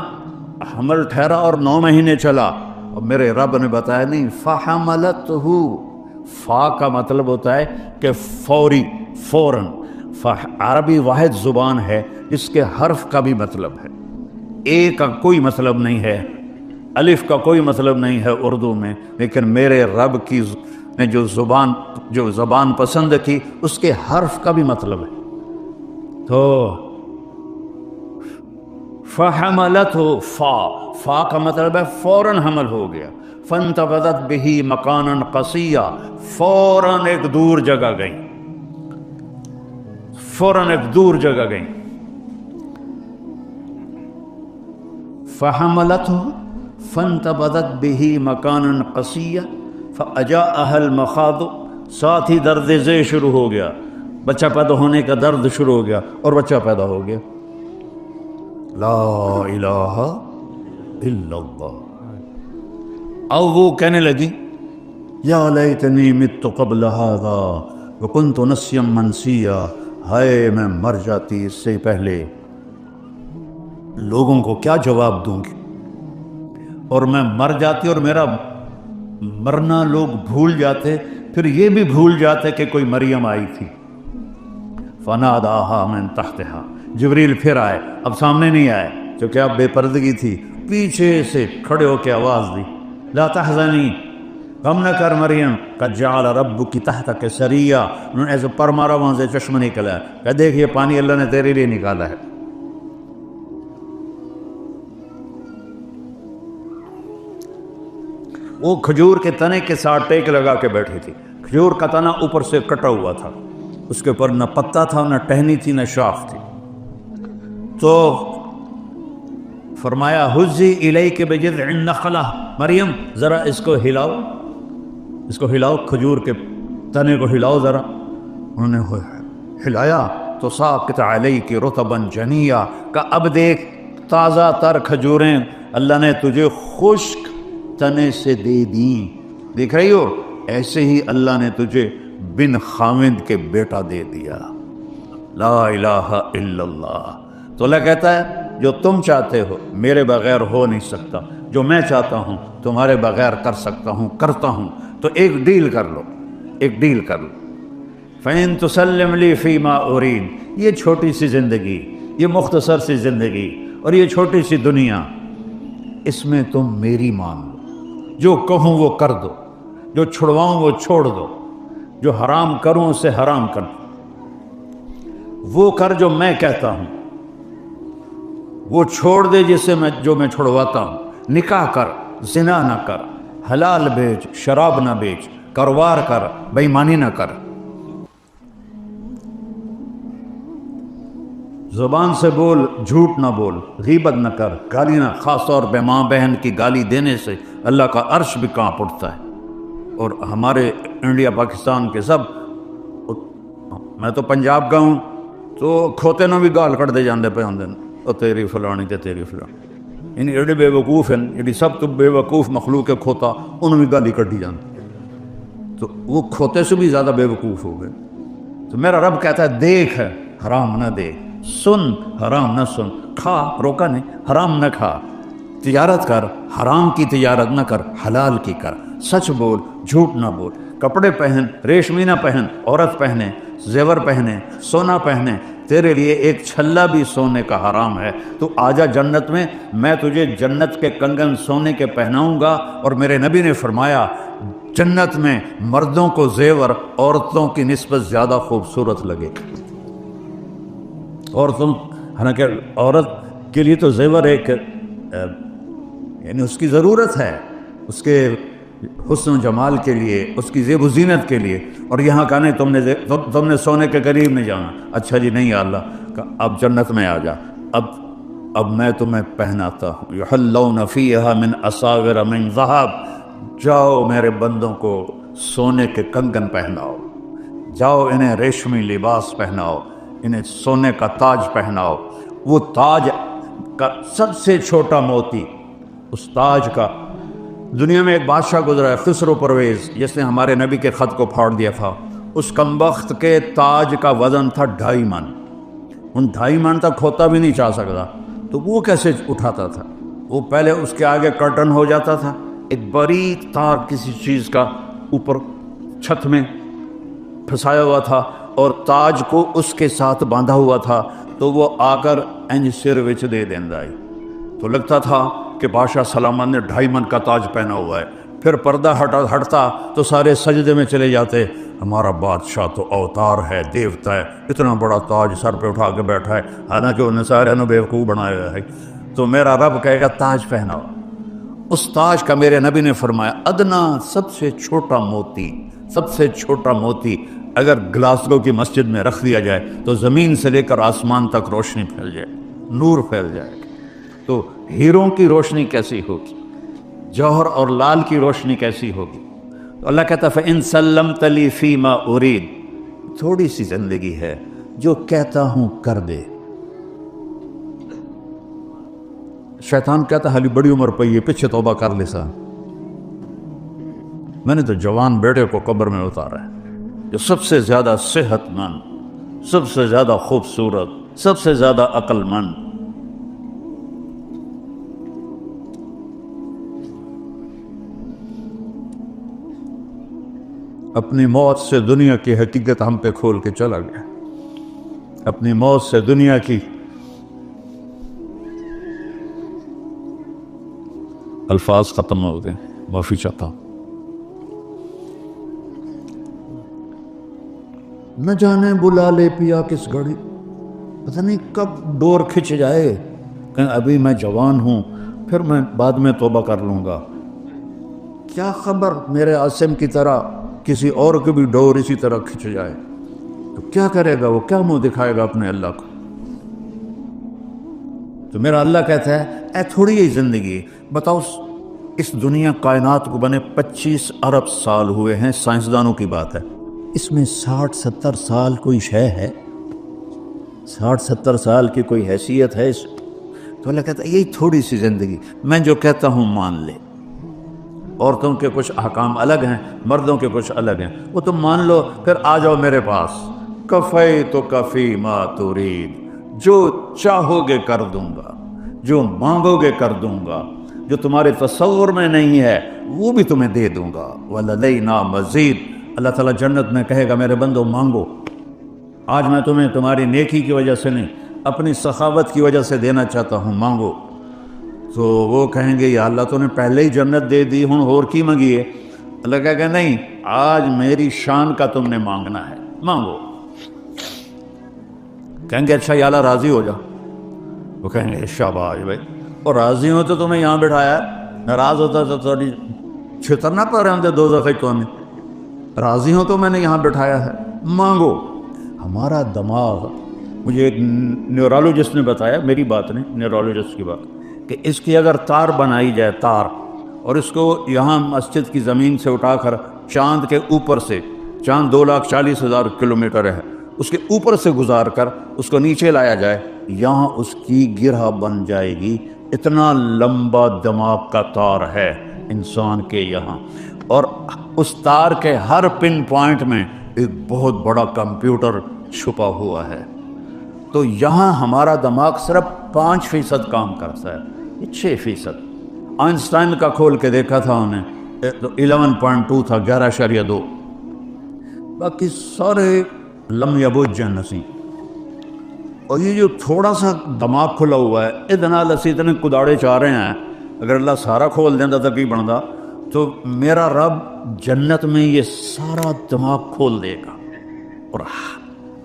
حمل ٹھہرا اور 9 مہینے چلا، اور میرے رب نے بتایا نہیں، فحملتہ، فا کا مطلب ہوتا ہے کہ فوری، فوراً۔ عربی واحد زبان ہے جس کے حرف کا بھی مطلب ہے، اے کا کوئی مطلب نہیں ہے، الف کا کوئی مطلب نہیں ہے اردو میں، لیکن میرے رب کی نے جو زبان پسند کی اس کے حرف کا بھی مطلب ہے۔ تو فحملتہ، فا کا مطلب ہے فوراً حمل ہو گیا۔ فانتبذت بہ مکانا قصیا، فوراً ایک دور جگہ گئی، فوراً ایک دور جگہ گئی۔ فحملتہ فانتبذت بہ مکانا قصیا فاجاءها المخاض، ساتھ ہی درد ذیل شروع ہو گیا، بچہ پیدا ہونے کا درد شروع ہو گیا، اور بچہ پیدا ہو گیا۔ لا الہ الا اللہ۔ اب وہ کہنے لگی یا لیتنی مت قبل ھذا وکنت نسیا منسیا، ہائے میں مر جاتی اس سے پہلے، لوگوں کو کیا جواب دوں گی، اور میں مر جاتی اور میرا مرنا لوگ بھول جاتے، پھر یہ بھی بھول جاتے کہ کوئی مریم آئی تھی۔ فناداہا من تحتہا، جبریل پھر آئے، اب سامنے نہیں آئے کیونکہ اب بے پردگی تھی، پیچھے سے کھڑے ہو کے آواز دی، لا تحزنی، غم نہ کر مریم، قد جعل ربک تحتک سریا، انہوں نے ایسے پر مارا، وہاں سے چشمہ نکلا ہے، کہ دیکھ یہ پانی اللہ نے تیرے لیے نکالا ہے۔ وہ کھجور کے تنے کے ساتھ ٹیک لگا کے بیٹھی تھی، کھجور کا تنا اوپر سے کٹا ہوا تھا، اس کے اوپر نہ پتا تھا، نہ ٹہنی تھی، نہ شاخ تھی۔ تو فرمایا حزی الیک بجذع النخلہ، مریم ذرا اس کو ہلاؤ، اس کو ہلاؤ، کھجور کے تنے کو ہلاؤ ذرا۔ انہوں نے ہلایا تو ساقط علیک رطبا جنیا، کہ اب دیکھ تازہ تر کھجوریں اللہ نے تجھے خشک تنے سے دے دیں، دیکھ رہی ہو، ایسے ہی اللہ نے تجھے بن خاوند کے بیٹا دے دیا۔ لا الہ الا اللہ۔ تو اللہ کہتا ہے جو تم چاہتے ہو میرے بغیر ہو نہیں سکتا، جو میں چاہتا ہوں تمہارے بغیر کر سکتا ہوں، کرتا ہوں۔ تو ایک ڈیل کر لو، ایک ڈیل کر لو، فَإِن تُسَلِّمْ لِي فِي مَا أُرِيدُ، یہ چھوٹی سی زندگی، یہ مختصر سی زندگی اور یہ چھوٹی سی دنیا، اس میں تم میری مان لو، جو کہوں وہ کر دو، جو چھڑواؤں وہ چھوڑ دو، جو حرام کروں اسے حرام کر دو، وہ کر جو میں کہتا ہوں، وہ چھوڑ دے جو میں چھڑواتا ہوں، نکاح کر، زنا نہ کر، حلال بیچ، شراب نہ بیچ، کاروبار کر، بے ایمانی نہ کر، زبان سے بول، جھوٹ نہ بول، غیبت نہ کر، گالی نہ، خاص طور پہ ماں بہن کی گالی دینے سے اللہ کا عرش بھی کانپ اٹھتا ہے، اور ہمارے انڈیا پاکستان کے سب، میں تو پنجاب کا ہوں، تو کھوتے نو بھی گال کٹ دے جاندے پہ آندے او تیری فلانی تے تیری فلانی، یعنی ایڈے بے وقوف ہیں، جی سب تو بے وقوف مخلوق ہے کھوتا، انہوں بھی گالی کٹی جاندی، تو وہ کھوتے سے بھی زیادہ بے وقوف ہو گئے۔ تو میرا رب کہتا ہے دیکھ حرام نہ دیکھ، سن حرام نہ سن، کھا روکا نہیں، حرام نہ کھا، تجارت کر حرام کی تجارت نہ کر، حلال کی کر، سچ بول جھوٹ نہ بول، کپڑے پہن ریشمی نہ پہن، عورت پہنے زیور پہنے سونا پہنے، تیرے لیے ایک چھلا بھی سونے کا حرام ہے، تو آجا جنت میں تجھے جنت کے کنگن سونے کے پہناؤں گا۔ اور میرے نبی نے فرمایا جنت میں مردوں کو زیور عورتوں کی نسبت زیادہ خوبصورت لگے، عورتوں، حالانکہ عورت کے لیے تو زیور ایک یعنی اس کی ضرورت ہے، اس کے حسن و جمال کے لیے، اس کی زیب و زینت کے لیے، اور یہاں کہا نہیں تم نے سونے کے قریب نہیں جانا، اچھا جی نہیں یا اللہ، اب جنت میں آ جا، اب میں تمہیں پہناتا ہوں، یحلون فیہا من اساور من ذہب، جاؤ میرے بندوں کو سونے کے کنگن پہناؤ، جاؤ انہیں ریشمی لباس پہناؤ، انہیں سونے کا تاج پہناؤ، وہ تاج کا سب سے چھوٹا موتی، اس تاج کا، دنیا میں ایک بادشاہ گزرا ہے خسرو پرویز، جس نے ہمارے نبی کے خط کو پھاڑ دیا تھا، اس کمبخت کے تاج کا وزن تھا 2.5 من، ان 2.5 من تک کھوتا بھی نہیں چاہ سکتا، تو وہ کیسے اٹھاتا تھا؟ وہ پہلے اس کے آگے کرٹن ہو جاتا تھا، ایک باریک تار کسی چیز کا اوپر چھت میں پھنسایا ہوا تھا، اور تاج کو اس کے ساتھ باندھا ہوا تھا، تو وہ آ کر انج سر وچ دے دیندا ہے، تو لگتا تھا کہ بادشاہ سلامان نے 2.5 من کا تاج پہنا ہوا ہے۔ پھر پردہ ہٹتا تو سارے سجدے میں چلے جاتے، ہمارا بادشاہ تو اوتار ہے، دیوتا ہے، اتنا بڑا تاج سر پہ اٹھا کے بیٹھا ہے، حالانکہ انہیں سارے نے بیوقوف بنایا ہوا ہے۔ تو میرا رب کہے گا تاج پہناؤ، اس تاج کا میرے نبی نے فرمایا ادنا، سب سے چھوٹا موتی، سب سے چھوٹا موتی اگر گلاسگو کی مسجد میں رکھ دیا جائے تو زمین سے لے کر آسمان تک روشنی پھیل جائے، نور پھیل جائے گا۔ تو ہیروں کی روشنی کیسی ہوگی، جوہر اور لال کی روشنی کیسی ہوگی؟ تو اللہ کہتا ہے فَإِن سَلَّمْتَ لِي فِي مَا أُرِيدُ، تھوڑی سی زندگی ہے، جو کہتا ہوں کر دے۔ شیطان کہتا ہے حالی بڑی عمر پئی ہے، پیچھے توبہ کر لے سا، میں نے تو جوان بیٹے کو قبر میں اتارا ہے، جو سب سے زیادہ صحت مند، سب سے زیادہ خوبصورت، سب سے زیادہ عقل مند۔ اپنی موت سے دنیا کی حقیقت ہم پہ کھول کے چلا گیا، اپنی موت سے دنیا کی الفاظ ختم ہو گئے، معافی چاہتا ہوں۔ نہ جانے بلا لے پیا کس گھڑی، پتہ نہیں کب ڈور کھچ جائے، کہ ابھی میں جوان ہوں، پھر میں بعد میں توبہ کر لوں گا، کیا خبر میرے عاصم کی طرح کسی اور کو بھی ڈور اسی طرح کھچ جائے، تو کیا کرے گا وہ، کیا منہ دکھائے گا اپنے اللہ کو؟ تو میرا اللہ کہتا ہے اے تھوڑی ہی زندگی، بتاؤ اس دنیا کائنات کو بنے 25 ارب سال ہوئے ہیں، سائنسدانوں کی بات ہے، اس میں 60-70 سال کوئی شے ہے، 60-70 سال کی کوئی حیثیت ہے اس؟ تو اللہ کہتا ہے یہی تھوڑی سی زندگی، میں جو کہتا ہوں مان لے۔ عورتوں کے کچھ احکام الگ ہیں، مردوں کے کچھ الگ ہیں، وہ تم مان لو، پھر آ جاؤ میرے پاس، کفیتک فی ما ترید، جو چاہو گے کر دوں گا، جو مانگو گے کر دوں گا، جو تمہارے تصور میں نہیں ہے وہ بھی تمہیں دے دوں گا، وَلَدَيْنَا مَزِيدٌ۔ اللہ تعالیٰ جنت میں کہے گا میرے بندو مانگو، آج میں تمہیں تمہاری نیکی کی وجہ سے نہیں، اپنی سخاوت کی وجہ سے دینا چاہتا ہوں، مانگو۔ تو وہ کہیں گے یا اللہ تو نے پہلے ہی جنت دے دی، ہوں اور کی مانگی ہے؟ اللہ کہے گا نہیں، آج میری شان کا تم نے مانگنا ہے، مانگو۔ کہیں گے اچھا یا اللہ راضی ہو جا، وہ کہیں گے شاباش بھائی، اور راضی ہو تو تمہیں یہاں بٹھایا ہے، ناراض ہوتا تو تھوڑی چھتر نہ پا رہے ہوں دو دفعہ تو ہمیں، راضی ہوں تو میں نے یہاں بٹھایا ہے، مانگو۔ ہمارا دماغ، مجھے ایک نیورولوجسٹ نے بتایا، میری بات نہیں، نیورولوجسٹ کی بات، کہ اس کی اگر تار بنائی جائے، تار، اور اس کو یہاں مسجد کی زمین سے اٹھا کر چاند کے اوپر سے، چاند 2,40,000 کلومیٹر ہے، اس کے اوپر سے گزار کر اس کو نیچے لایا جائے، یہاں اس کی گرہ بن جائے گی۔ اتنا لمبا دماغ کا تار ہے انسان کے یہاں، اور اس تار کے ہر پن پوائنٹ میں ایک بہت بڑا کمپیوٹر چھپا ہوا ہے۔ تو یہاں ہمارا دماغ صرف 5% کام کرتا ہے، یہ 6%۔ آئنسٹائن کا کھول کے دیکھا تھا انہیں تو 11.2 تھا، 11.2، باقی سارے لم یبج نسی۔ اور یہ جو تھوڑا سا دماغ کھلا ہوا ہے، اتنا لسی اتنے کداڑے چاہ رہے ہیں، اگر اللہ سارا کھول دینا تو کی بنتا، تو میرا رب جنت میں یہ سارا دماغ کھول دے گا۔ اور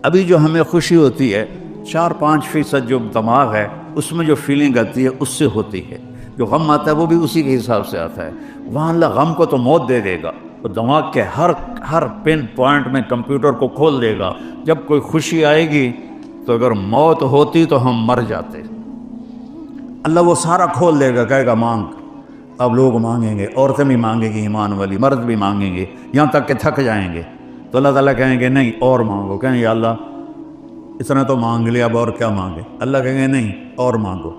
ابھی جو ہمیں خوشی ہوتی ہے 4-5% جو دماغ ہے اس میں جو فیلنگ آتی ہے اس سے ہوتی ہے، جو غم آتا ہے وہ بھی اسی کے حساب سے آتا ہے۔ وہاں اللہ غم کو تو موت دے دے گا، تو دماغ کے ہر پن پوائنٹ میں کمپیوٹر کو کھول دے گا۔ جب کوئی خوشی آئے گی تو اگر موت ہوتی تو ہم مر جاتے، اللہ وہ سارا کھول دے گا، کہے گا مانگ۔ اب لوگ مانگیں گے، عورتیں بھی مانگیں گی، ایمان والی مرد بھی مانگیں گے، یہاں تک کہ تھک جائیں گے، تو اللہ تعالیٰ کہیں گے نہیں اور مانگو، کہیں یا اللہ اتنا تو مانگ لیا، اب اور کیا مانگے؟ اللہ کہیں گے نہیں اور مانگو۔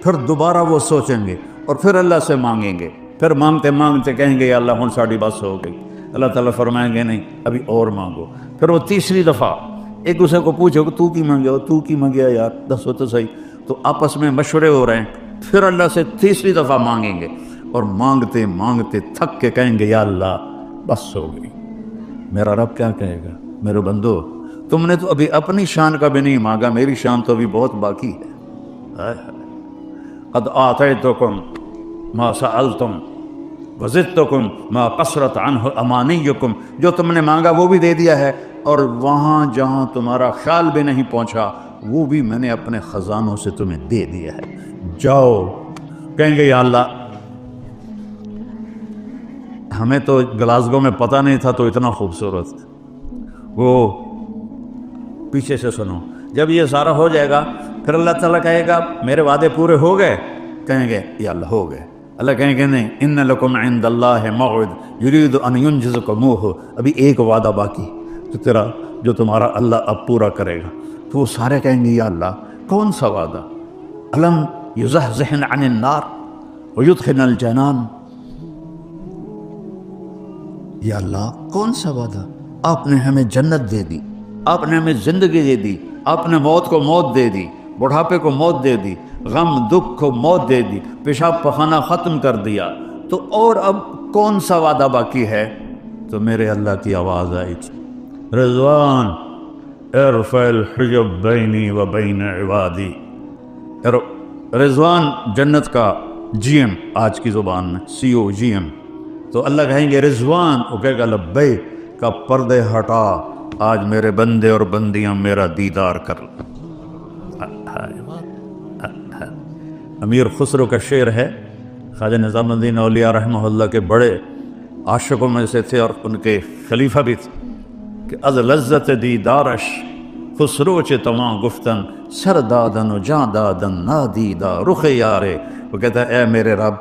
پھر دوبارہ وہ سوچیں گے اور پھر اللہ سے مانگیں گے، پھر مانگتے مانگتے کہیں گے یا اللہ ہن ساڑی بس ہو گئی، اللہ تعالیٰ فرمائیں گے نہیں ابھی اور مانگو۔ پھر وہ تیسری دفعہ ایک دوسرے کو پوچھو کہ تو کی مانگے ہو، تو کی مانگیا یار، دسو تو صحیح، تو آپس میں مشورے ہو رہے ہیں، پھر اللہ سے تیسری دفعہ مانگیں گے، اور مانگتے مانگتے تھک کے کہیں گے یا اللہ بس ہو گئی۔ میرا رب کیا کہے گا؟ میرے بندو تم نے تو ابھی اپنی شان کا بھی نہیں مانگا، میری شان تو ابھی بہت باقی ہے۔ قد آتیتکم ما سألتم وزدتکم ما قصرت عنہ امانیکم، جو تم نے مانگا وہ بھی دے دیا ہے، اور وہاں جہاں تمہارا خیال بھی نہیں پہنچا وہ بھی میں نے اپنے خزانوں سے تمہیں دے دیا ہے۔ جاؤ، کہیں گے یا اللہ ہمیں تو گلاسگو میں پتہ نہیں تھا تو اتنا خوبصورت، وہ پیچھے سے سنو، جب یہ سارا ہو جائے گا پھر اللہ تعالیٰ کہے گا میرے وعدے پورے ہو گئے؟ کہیں گے یا اللہ ہو گئے۔ اللہ کہیں گے نہیں، ان لکم عند اللہ موعد یرید ان ینجزکموہ، ابھی ایک وعدہ باقی تو تیرا جو تمہارا اللہ اب پورا کرے گا۔ تو وہ سارے کہیں گے یا اللہ کون سا وعدہ؟ الم یزحزحن عن النار ویدخلن الجنان، یا اللہ کون سا وعدہ؟ آپ نے ہمیں جنت دے دی، آپ نے ہمیں زندگی دے دی، آپ نے موت کو موت دے دی، بڑھاپے کو موت دے دی، غم دکھ کو موت دے دی، پیشاب پخانہ ختم کر دیا، تو اور اب کون سا وعدہ باقی ہے؟ تو میرے اللہ کی آواز آئی تھی، رضوان ارفع الحجب بینی و بین عبادی۔ رضوان جنت کا جی ایم آج کی زبان میں، سی او جی ایم، تو اللہ کہیں گے رضوان، وہ کہے گا لبیک، کا پردے ہٹا، آج میرے بندے اور بندیاں میرا دیدار کر۔ امیر خسرو کا شعر ہے، خواجہ نظام الدین اولیاء رحمہ اللہ کے بڑے عاشقوں میں سے تھے اور ان کے خلیفہ بھی تھے، کہ از لذت دیدارش خسرو چے تواں گفتن سر دادن و جاں دادن نادیدہ رخ یارے۔ وہ کہتا ہے اے میرے رب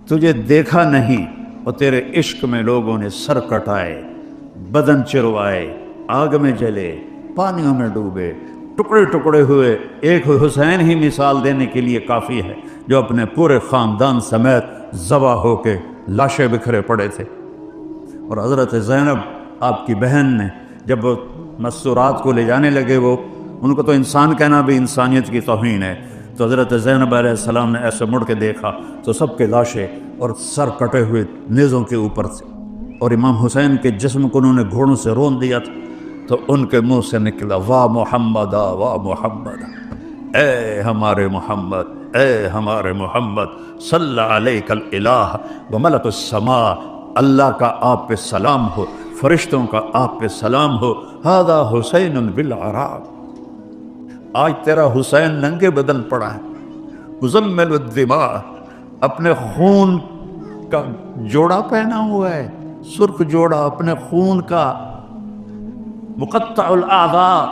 تجھے دیکھا نہیں اور تیرے عشق میں لوگوں نے سر کٹائے، بدن چروائے، آگ میں جلے، پانیوں میں ڈوبے، ٹکڑے ٹکڑے ہوئے۔ ایک حسین ہی مثال دینے کے لیے کافی ہے، جو اپنے پورے خاندان سمیت ذبح ہو کے لاشیں بکھرے پڑے تھے۔ اور حضرت زینب آپ کی بہن نے جب وہ مستورات کو لے جانے لگے، وہ ان کو تو انسان کہنا بھی انسانیت کی توہین ہے، تو حضرت زینب علیہ السلام نے ایسے مڑ کے دیکھا تو سب کے لاشیں اور سر کٹے ہوئے نیزوں کے اوپر تھے، اور امام حسین کے جسم کو انہوں نے گھوڑوں سے رون دیا تھا، تو ان کے منہ سے نکلا واہ محمد واہ محمد، اے ہمارے محمد، اے ہمارے محمد، صلی علیک الالہ وملک السماء، اللہ کا آپ پہ سلام ہو، فرشتوں کا آپ پہ سلام ہو، ھذا حسین بالعراق، آج تیرا حسین ننگے بدن پڑا ہے، مزمل الدماء، اپنے خون کا جوڑا پہنا ہوا ہے، سرخ جوڑا اپنے خون کا، مقطع الاعضاء،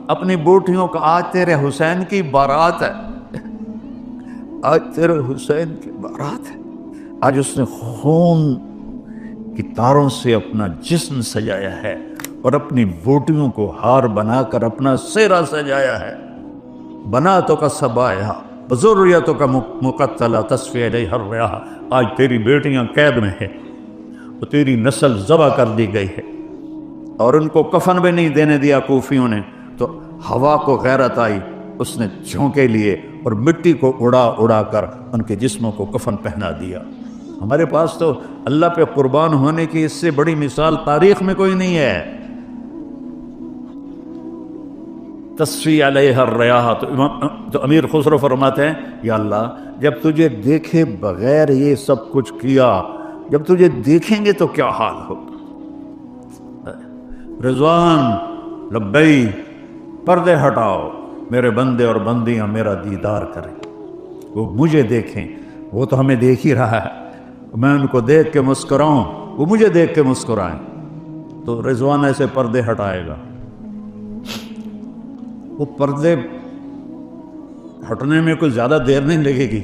اپنی بوٹیوں کا، آج تیرے حسین کی بارات ہے، آج تیرے حسین کی بارات ہے، آج اس نے خون کہ تاروں سے اپنا جسم سجایا ہے اور اپنی بوٹیوں کو ہار بنا کر اپنا سہرا سجایا ہے. بنا تو کا سبایا ضروریتوں کا مقتلا تصفیہ علیہ الریاح. آج تیری بیٹیاں قید میں ہیں، تو تیری نسل ذبح کر دی گئی ہے، اور ان کو کفن بھی نہیں دینے دیا کوفیوں نے. تو ہوا کو غیرت آئی، اس نے جھونکے لیے اور مٹی کو اڑا اڑا کر ان کے جسموں کو کفن پہنا دیا. ہمارے پاس تو اللہ پہ قربان ہونے کی اس سے بڑی مثال تاریخ میں کوئی نہیں ہے. تصفی علیہ الریاح. تو امیر خسرو فرماتے ہیں یا اللہ جب تجھے دیکھے بغیر یہ سب کچھ کیا، جب تجھے دیکھیں گے تو کیا حال ہوگا. رضوان لبئی، پردے ہٹاؤ، میرے بندے اور بندیاں میرا دیدار کریں، وہ مجھے دیکھیں. وہ تو ہمیں دیکھ ہی رہا ہے، میں ان کو دیکھ کے مسکراؤں، وہ مجھے دیکھ کے مسکرائیں. تو رضوان ایسے پردے ہٹائے گا. وہ پردے ہٹنے میں کوئی زیادہ دیر نہیں لگے گی،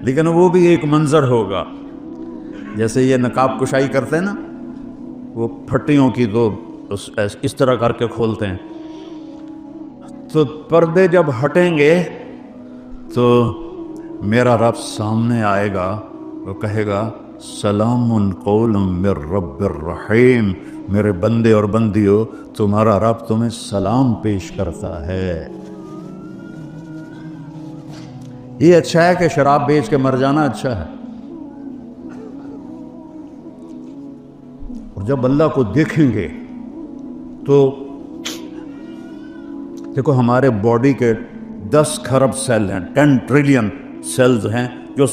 لیکن وہ بھی ایک منظر ہوگا. جیسے یہ نقاب کشائی کرتے ہیں نا، وہ پھٹیوں کی دو اس طرح کر کے کھولتے ہیں. تو پردے جب ہٹیں گے تو میرا رب سامنے آئے گا، وہ کہے گا سلام قول من رب الرحیم. میرے بندے اور بندیوں، تمہارا رب تمہیں سلام پیش کرتا ہے. یہ اچھا ہے کہ شراب بیچ کے مر جانا اچھا ہے. اور جب اللہ کو دیکھیں گے تو دیکھو ہمارے باڈی کے 10 کھرب سیل ہیں، 10 ٹریلین سیلز ہیں جو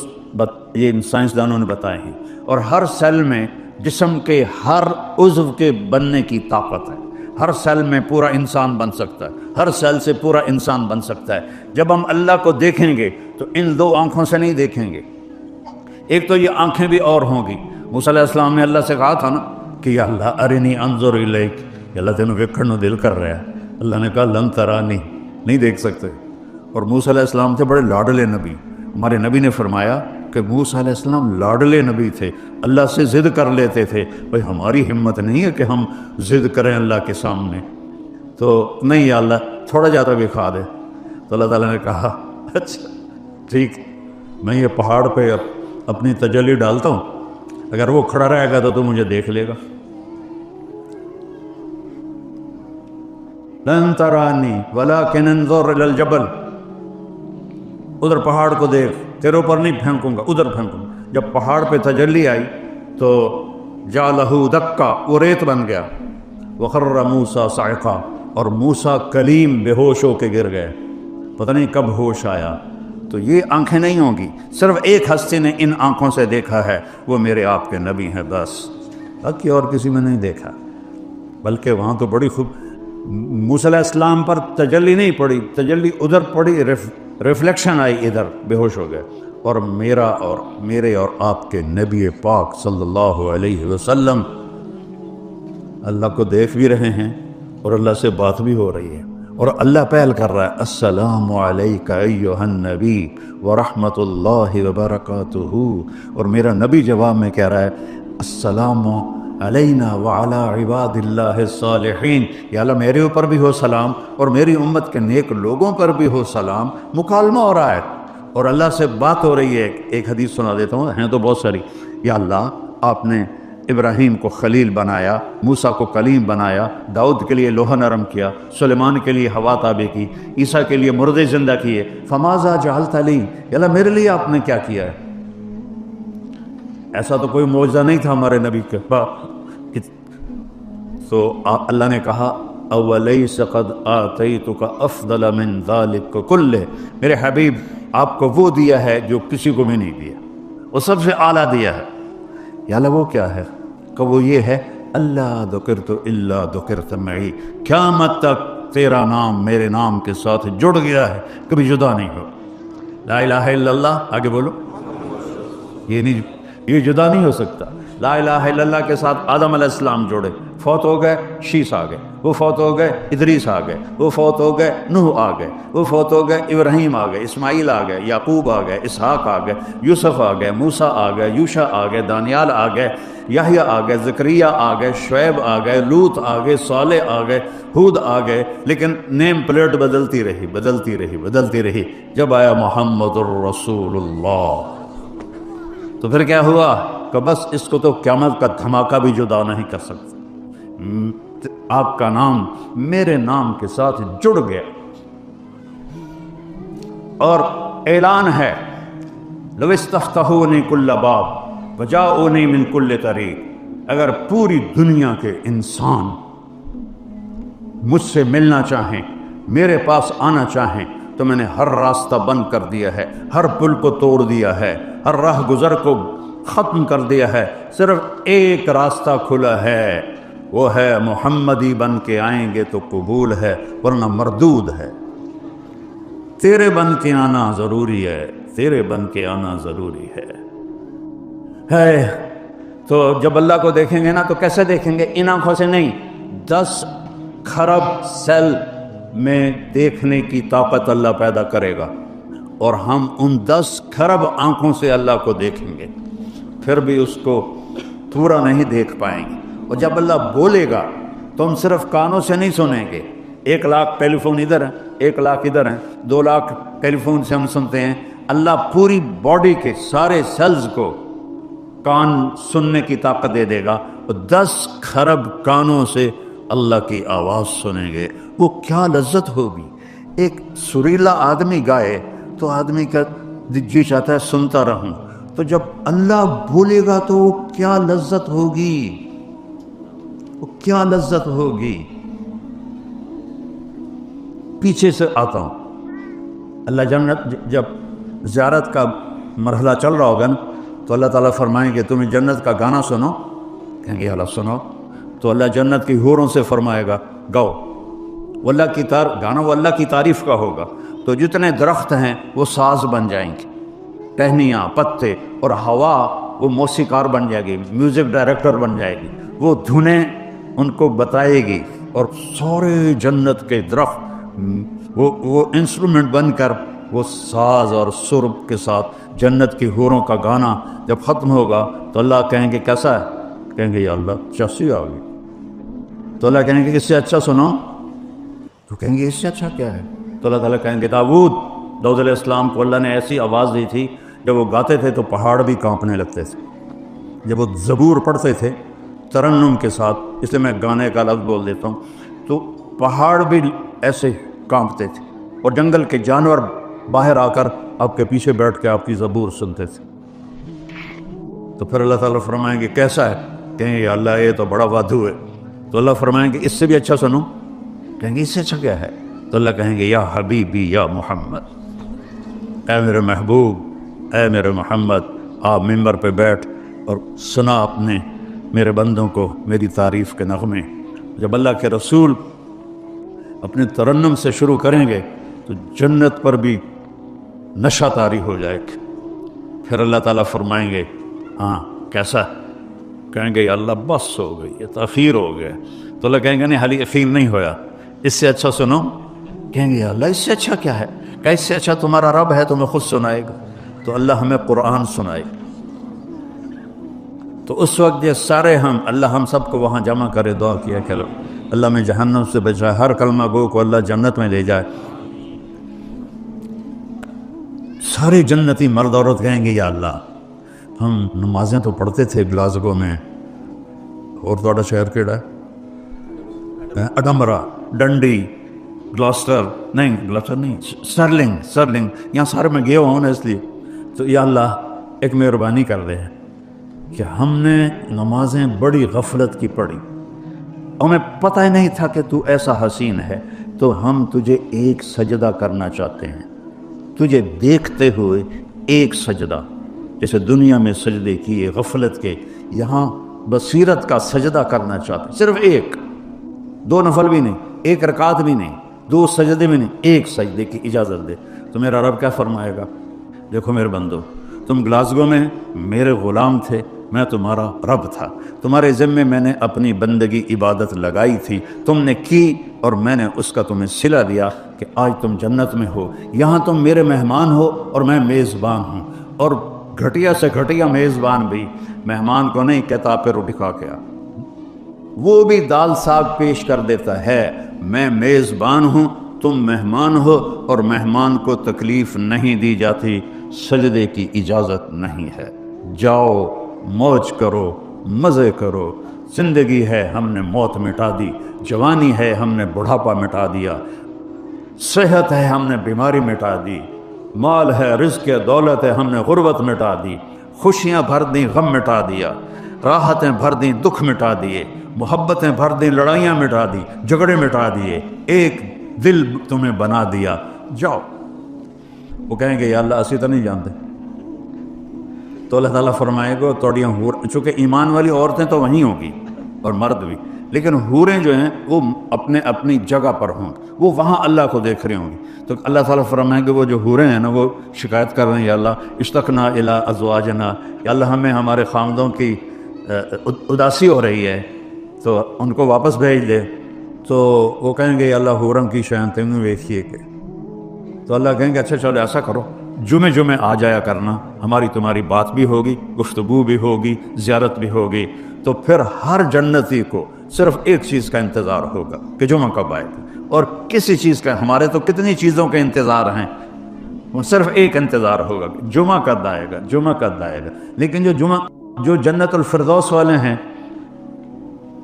یہ سائنسدانوں نے بتائے ہیں. اور ہر سیل میں جسم کے ہر عضو کے بننے کی طاقت ہے. ہر سیل میں پورا انسان بن سکتا ہے، ہر سیل سے پورا انسان بن سکتا ہے. جب ہم اللہ کو دیکھیں گے تو ان 2 آنکھوں سے نہیں دیکھیں گے. ایک تو یہ آنکھیں بھی اور ہوں گی. موسیٰ علیہ السلام نے اللہ سے کہا تھا نا کہ یا اللہ ارنی انظر الیک، کہ اللہ تینوں ویکھن نو دل کر رہا ہے. اللہ نے کہا لن ترانی، نہیں دیکھ سکتے. اور موسیٰ علیہ السلام تھے بڑے لاڈلے نبی. ہمارے نبی نے فرمایا کہ موسیٰ علیہ السلام لاڈلے نبی تھے، اللہ سے ضد کر لیتے تھے. بھائی ہماری ہمت نہیں ہے کہ ہم ضد کریں اللہ کے سامنے. تو نہیں یا اللہ تھوڑا جاتا دکھا دے. تو اللہ تعالیٰ نے کہا اچھا ٹھیک، میں یہ پہاڑ پہ اپنی تجلی ڈالتا ہوں، اگر وہ کھڑا رہے گا تو مجھے دیکھ لے گا. لن ترانی ولکن انظر الی الجبل، ادھر پہاڑ کو دیکھ، تیرے اوپر نہیں پھینکوں گا، ادھر پھینکوں گا. جب پہاڑ پہ تجلی آئی تو جعلہ دکا، وہ ریت بن گیا. وخر موسیٰ صعقا، اور موسیٰ کلیم بے ہوش ہو کے گر گئے. پتہ نہیں کب ہوش آیا. تو یہ آنکھیں نہیں ہوں گی، صرف ایک ہستی نے ان آنکھوں سے دیکھا ہے، وہ میرے آپ کے نبی ہیں بس. باقی اور کسی میں نہیں دیکھا. بلکہ وہاں تو بڑی خوب موسیٰ علیہ السلام پر تجلی نہیں پڑی، تجلی ادھر پڑی، ریفلیکشن آئی ادھر، بے ہوش ہو گئے. اور میرا اور میرے اور آپ کے نبی پاک صلی اللہ علیہ وسلم اللہ کو دیکھ بھی رہے ہیں اور اللہ سے بات بھی ہو رہی ہے. اور اللہ پہل کر رہا ہے السلام علیک ایھا النبی ورحمۃ اللہ وبرکاتہ. اور میرا نبی جواب میں کہہ رہا ہے السلام علینا وعلی عباد اللہ الصالحین. یا اللہ میرے اوپر بھی ہو سلام اور میری امت کے نیک لوگوں پر بھی ہو سلام. مکالمہ ہو رہا ہے اور اللہ سے بات ہو رہی ہے. ایک حدیث سنا دیتا ہوں، ہیں تو بہت ساری. یا اللہ آپ نے ابراہیم کو خلیل بنایا، موسیٰ کو کلیم بنایا، داؤد کے لیے لوہا نرم کیا، سلیمان کے لیے ہوا تابع کی، عیسیٰ کے لیے مردے زندہ کیے. فماذا جعلت لی، یا اللہ میرے لیے آپ نے کیا کیا ہے؟ ایسا تو کوئی معجزہ نہیں تھا ہمارے نبی کے پاس. تو اللہ نے کہا اولیس قد آتیتک افضل من ذلک کلہ، میرے حبیب آپ کو وہ دیا ہے جو کسی کو بھی نہیں دیا، وہ سب سے اعلیٰ دیا ہے. یا اللہ وہ کیا ہے؟ کہ وہ یہ ہے اللہ ذکرت الا ذکرت معی، قیامت تک تیرا نام میرے نام کے ساتھ جڑ گیا ہے، کبھی جدا نہیں ہو. لا الہ الا اللہ، آگے بولو، یہ جدا نہیں ہو سکتا. لا الہ الا اللہ کے ساتھ آدم علیہ السلام جوڑے، فوت ہو گئے شیس آ گئے، وہ فوت ہو گئے ادریس آ گئے، وہ فوت ہو گئے نوح آ گئے، وہ فوت ہو گئے ابراہیم آ گئے، اسماعیل آ گئے، یعقوب آ گئے، اسحاق آ گئے، یوسف آ گئے، موسیٰ آ گئے، یوشع آ گئے، دانیال آ گئے، یحییٰ آ گئے، زکریا آ گئے، شعیب آ گئے، لوط آ گئے، صالح آ گئے، ہود آ گئے، لیکن نیم پلیٹ بدلتی رہی جب آیا محمد الرسول اللہ تو پھر کیا ہوا کہ بس اس کو تو قیامت کا دھماکہ بھی جدا نہیں کر سکتا، آپ کا نام میرے نام کے ساتھ جڑ گیا، اور اعلان ہے لو استفتحونی کل باب وجاؤنی من کل طریق، اگر پوری دنیا کے انسان مجھ سے ملنا چاہیں، میرے پاس آنا چاہیں، تو میں نے ہر راستہ بند کر دیا ہے، ہر پل کو توڑ دیا ہے، ہر راہ گزر کو ختم کر دیا ہے، صرف ایک راستہ کھلا ہے، وہ ہے محمدی بن کے آئیں گے تو قبول ہے ورنہ مردود ہے۔ تیرے بن کے آنا ضروری ہے، تیرے بن کے آنا ضروری ہے۔ تو جب اللہ کو دیکھیں گے نا تو کیسے دیکھیں گے؟ ان آنکھوں سے نہیں، 10 کھرب سیل میں دیکھنے کی طاقت اللہ پیدا کرے گا، اور ہم ان 10 کھرب آنکھوں سے اللہ کو دیکھیں گے، پھر بھی اس کو پورا نہیں دیکھ پائیں گے۔ اور جب اللہ بولے گا تو ہم صرف کانوں سے نہیں سنیں گے، 1 لاکھ ٹیلی فون ادھر ہیں، 1 لاکھ ادھر ہیں، 2 لاکھ ٹیلی فون سے ہم سنتے ہیں، اللہ پوری باڈی کے سارے سیلز کو کان سننے کی طاقت دے دے گا، اور 10 کھرب کانوں سے اللہ کی آواز سنیں گے۔ وہ کیا لذت ہوگی! ایک سریلا آدمی گائے تو آدمی کا جی چاہتا ہے سنتا رہوں، تو جب اللہ بولے گا تو وہ کیا لذت ہوگی، وہ کیا لذت ہوگی۔ پیچھے سے آتا ہوں، اللہ جنت جب زیارت کا مرحلہ چل رہا ہوگا نا تو اللہ تعالیٰ فرمائیں گے تمہیں جنت کا گانا سنو، کہیں گے اللہ سنو، تو اللہ جنت کی حوروں سے فرمائے گا گاؤ، وہ اللہ کی گانا وہ اللہ کی تعریف کا ہوگا، تو جتنے درخت ہیں وہ ساز بن جائیں گے، ٹہنیاں، پتے، اور ہوا وہ موسیقار بن جائے گی، میوزک ڈائریکٹر بن جائے گی، وہ دھنیں ان کو بتائے گی، اور سارے جنت کے درخت وہ انسٹرومنٹ بن کر وہ ساز اور سرب کے ساتھ جنت کی حوروں کا گانا جب ختم ہوگا تو اللہ کہیں گے کیسا ہے؟ کہیں گے یا اللہ چاسی آ گئی، تو اللہ کہیں گے اس سے اچھا سنو، تو کہیں گے اس سے اچھا کیا ہے؟ تو اللہ تعالیٰ کہیں گے داؤد علیہ السلام کو اللہ نے ایسی آواز دی تھی جب وہ گاتے تھے تو پہاڑ بھی کانپنے لگتے تھے، جب وہ زبور پڑھتے تھے ترنم کے ساتھ، اس لیے میں گانے کا لفظ بول دیتا ہوں، تو پہاڑ بھی ایسے کانپتے تھے، اور جنگل کے جانور باہر آ کر آپ کے پیچھے بیٹھ کے آپ کی زبور سنتے تھے۔ تو پھر اللہ تعالیٰ فرمائیں گے کیسا ہے؟ کہیں گے اللہ یہ تو بڑا وادھو ہے، تو اللہ فرمائیں گے اس سے بھی اچھا سنو، کہیں گے اس سے اچھا کیا ہے؟ تو اللہ کہیں گے یا حبیبی یا محمد، اے میرے محبوب، اے میرے محمد، آپ ممبر پہ بیٹھ اور سنا اپنے میرے بندوں کو میری تعریف کے نغمے۔ جب اللہ کے رسول اپنے ترنم سے شروع کریں گے تو جنت پر بھی نشہ طاری ہو جائے گا، پھر اللہ تعالیٰ فرمائیں گے ہاں کیسا؟ کہیں گے یا اللہ بس ہو گئی، یہ تاخیر ہو گیا، تو اللہ کہیں گے نہیں حالی یقین نہیں ہویا، اس سے اچھا سنو، کہیں گے یا اللہ اس سے اچھا کیا ہے؟ کہ اس سے اچھا تمہارا رب ہے، تمہیں خود سنائے گا، تو اللہ ہمیں قرآن سنائے گا۔ تو اس وقت یہ سارے اللہ ہم سب کو وہاں جمع کرے، دعا کیا کرو اللہ میں جہنم سے بچائے، ہر کلمہ گو کو اللہ جنت میں لے جائے۔ سارے جنتی مرد عورت کہیں گے یا اللہ ہم نمازیں تو پڑھتے تھے گلاسگو میں، اور تھوڑا شہر کیڑا ہے اڈمبرا، ڈنڈی، گلاسٹر نہیں سرلنگ، یہاں سارے میں گیا ہوں نا، اس لیے تو یا اللہ ایک مہربانی کر دے کہ ہم نے نمازیں بڑی غفلت کی پڑھی، ہمیں پتہ ہی نہیں تھا کہ تو ایسا حسین ہے، تو ہم تجھے ایک سجدہ کرنا چاہتے ہیں، تجھے دیکھتے ہوئے ایک سجدہ، جیسے دنیا میں سجدے کیے غفلت کے، یہاں بصیرت کا سجدہ کرنا چاہتے ہیں، صرف ایک، 2 نفل بھی نہیں، 1 رکعت بھی نہیں، 2 سجدے بھی نہیں، ایک سجدے کی اجازت دے۔ تو میرا رب کیا فرمائے گا؟ دیکھو میرے بندو، تم گلاسگو میں میرے غلام تھے، میں تمہارا رب تھا، تمہارے ذمے میں نے اپنی بندگی عبادت لگائی تھی، تم نے کی اور میں نے اس کا تمہیں صلہ دیا کہ آج تم جنت میں ہو، یہاں تم میرے مہمان ہو اور میں میزبان ہوں۔ اور گھٹیا سے گھٹیا میزبان بھی مہمان کو نہیں کہتا آپ پہ روٹی کھا کے آ، وہ بھی دال ساگ پیش کر دیتا ہے، میں میزبان ہوں، تم مہمان ہو، اور مہمان کو تکلیف نہیں دی جاتی، سجدے کی اجازت نہیں ہے، جاؤ موج کرو، مزے کرو، زندگی ہے ہم نے موت مٹا دی، جوانی ہے ہم نے بڑھاپا مٹا دیا، صحت ہے ہم نے بیماری مٹا دی، مال ہے، رزق ہے، دولت ہے، ہم نے غربت مٹا دی، خوشیاں بھر دیں، غم مٹا دیا، راحتیں بھر دیں، دکھ مٹا دیے، محبتیں بھر دیں، لڑائیاں مٹا دی، جھگڑے مٹا دیے، ایک دل تمہیں بنا دیا، جاؤ۔ وہ کہیں گے یا اللہ اسی تو نہیں جانتے، تو اللہ تعالیٰ فرمائے گا توڑیاں حور، چونکہ ایمان والی عورتیں تو وہیں ہوں گی اور مرد بھی، لیکن حوریں جو ہیں وہ اپنے اپنی جگہ پر ہوں، وہ وہاں اللہ کو دیکھ رہی ہوں گی، تو اللہ تعالیٰ فرمائیں گے وہ جو حوریں ہیں نا وہ شکایت کر رہے ہیں یا اللہ اشتقنا الی ازواجنا، یا اللہ ہمیں ہمارے خامدوں کی اداسی ہو رہی ہے تو ان کو واپس بھیج دے، تو وہ کہیں گے یا اللہ حورم کی شان تم دیکھیے کہ، تو اللہ کہیں گے اچھا چلو ایسا کرو جمعے آ جایا کرنا، ہماری تمہاری بات بھی ہوگی، گفتگو بھی ہوگی، زیارت بھی ہوگی، تو پھر ہر جنتی کو صرف ایک چیز کا انتظار ہوگا کہ جمعہ کب آئے گا، اور کسی چیز کا، ہمارے تو کتنی چیزوں کے انتظار ہیں، وہ صرف ایک انتظار ہوگا کہ جمعہ کب آئے گا، جمعہ کب آئے گا۔ لیکن جو جنت الفردوس والے ہیں،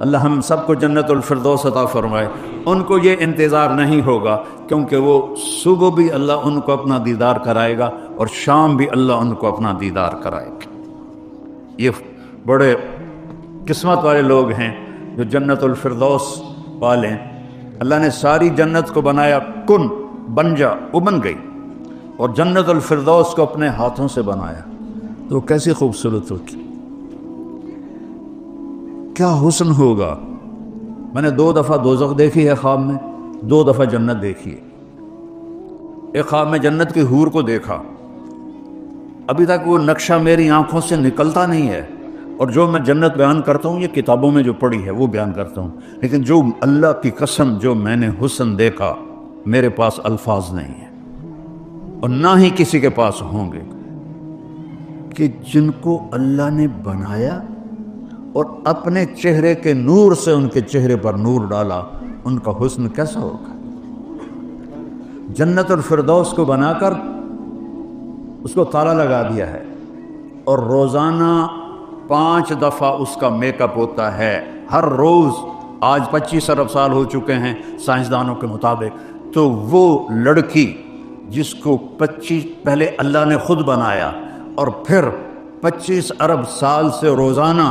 اللہ ہم سب کو جنت الفردوس عطا فرمائے، ان کو یہ انتظار نہیں ہوگا، کیونکہ وہ صبح بھی اللہ ان کو اپنا دیدار کرائے گا اور شام بھی اللہ ان کو اپنا دیدار کرائے گا۔ یہ بڑے قسمت والے لوگ ہیں جو جنت الفردوس والے، اللہ نے ساری جنت کو بنایا، کن بن جا، وہ بن گئی، اور جنت الفردوس کو اپنے ہاتھوں سے بنایا، تو کیسی خوبصورت ہوگی، کیا حسن ہوگا۔ میں نے 2 دفعہ دوزخ دیکھی ہے خواب میں، 2 دفعہ جنت دیکھی ہے۔ ایک خواب میں جنت کی حور کو دیکھا، ابھی تک وہ نقشہ میری آنکھوں سے نکلتا نہیں ہے، اور جو میں جنت بیان کرتا ہوں یہ کتابوں میں جو پڑھی ہے وہ بیان کرتا ہوں، لیکن جو اللہ کی قسم جو میں نے حسن دیکھا میرے پاس الفاظ نہیں ہیں، اور نہ ہی کسی کے پاس ہوں گے، کہ جن کو اللہ نے بنایا اور اپنے چہرے کے نور سے ان کے چہرے پر نور ڈالا، ان کا حسن کیسا ہوگا۔ جنت الفردوس کو بنا کر اس کو تالا لگا دیا ہے، اور روزانہ 5 دفعہ اس کا میک اپ ہوتا ہے، ہر روز۔ آج 25 ارب سال ہو چکے ہیں سائنسدانوں کے مطابق، تو وہ لڑکی جس کو پہلے اللہ نے خود بنایا اور پھر 25 ارب سال سے روزانہ